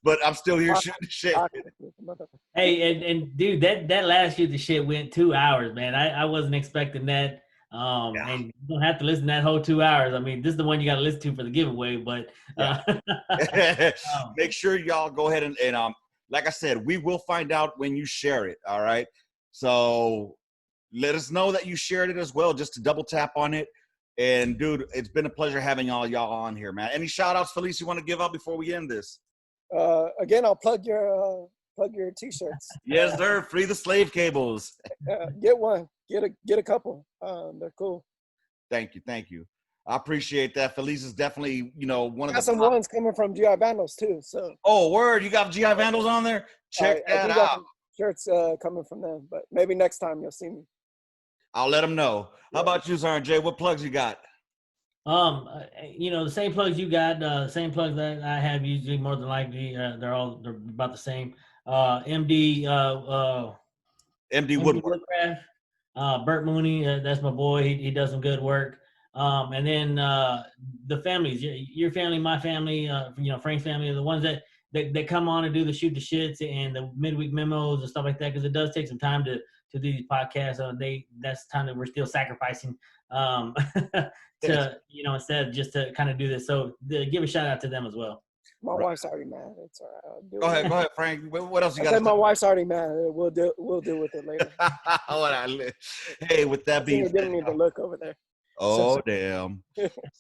But I'm still here shooting the shit. Hey, and dude, that last shoot the shit went 2 hours, man. I wasn't expecting that. And you don't have to listen to that whole 2 hours. I mean, this is the one you got to listen to for the giveaway, but Make sure y'all go ahead and like I said, we will find out when you share it. All right. So let us know that you shared it as well, just to double tap on it. And dude, it's been a pleasure having all y'all on here, man. Any shout outs, Filice, you want to give out before we end this? Again, I'll plug your t-shirts. Yes, sir. Free the slave cables. Get one. Get a couple. They're cool. Thank you. I appreciate that. Filice is definitely, one of Got some ones coming from GI Vandals too. So. Oh, word! You got GI Vandals on there? Check that out. Shirts coming from them, but maybe next time you'll see me. I'll let them know. How about you, Sir Jay? What plugs you got? The same plugs you got, same plugs that I have usually, more than likely, they're about the same. MD Woodcraft, Bert Mooney, that's my boy. He does some good work. And then the families, your family, my family, Frank's family, are the ones that come on and do the shoot the shits and the midweek memos and stuff like that, because it does take some time to do these podcasts. That's time that we're still sacrificing to instead of just to kind of do this. So give a shout out to them as well. My wife's already mad. It's all right. Go ahead, Frank. What else you got? My wife's already mad. We'll deal with it later. Hey, with that being said, didn't even look over there. Oh, damn.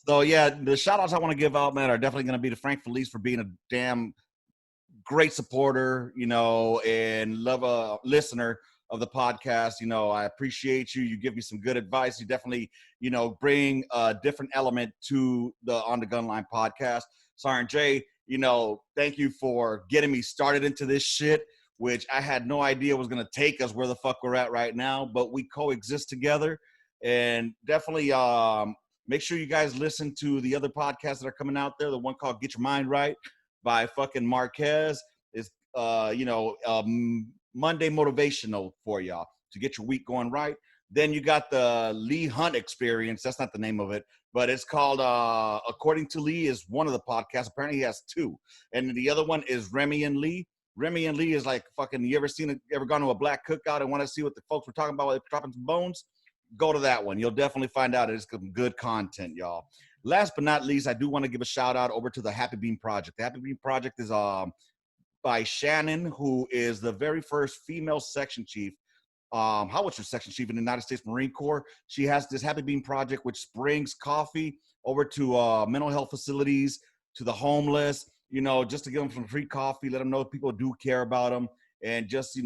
So, yeah, the shout-outs I want to give out, man, are definitely going to be to Frank Filice for being a damn great supporter, and listener of the podcast. I appreciate you. You give me some good advice. You definitely, bring a different element to the On the Gunline podcast. Sergeant Jay, thank you for getting me started into this shit, which I had no idea was going to take us where the fuck we're at right now, but we coexist together. And definitely make sure you guys listen to the other podcasts that are coming out there. The one called Get Your Mind Right by fucking Marquez is, Monday motivational for y'all to get your week going right. Then you got the Lee Hunt Experience. That's not the name of it, but it's called According to Lee is one of the podcasts. Apparently he has two. And the other one is Remy and Lee. Remy and Lee is like fucking, you ever gone to a black cookout and want to see what the folks were talking about while they're dropping some bones? Go to that one. You'll definitely find out it's some good content, y'all. Last but not least, I do want to give a shout out over to the Happy Bean Project. The Happy Bean Project is by Shannon, who is the very first female section chief. How was your section chief in the United States Marine Corps? She has this Happy Bean Project, which brings coffee over to mental health facilities, to the homeless, just to give them some free coffee, let them know people do care about them. And just,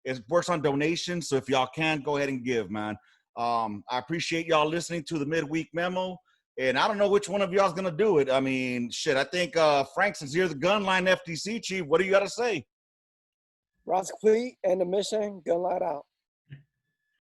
it works on donations, so if y'all can, go ahead and give, man. I appreciate y'all listening to the Midweek Memo, and I don't know which one of y'all is going to do it. I mean, shit, I think, Frank, since you're the Gunline FTC chief, what do you got to say? Ross complete and the mission, Gunline out.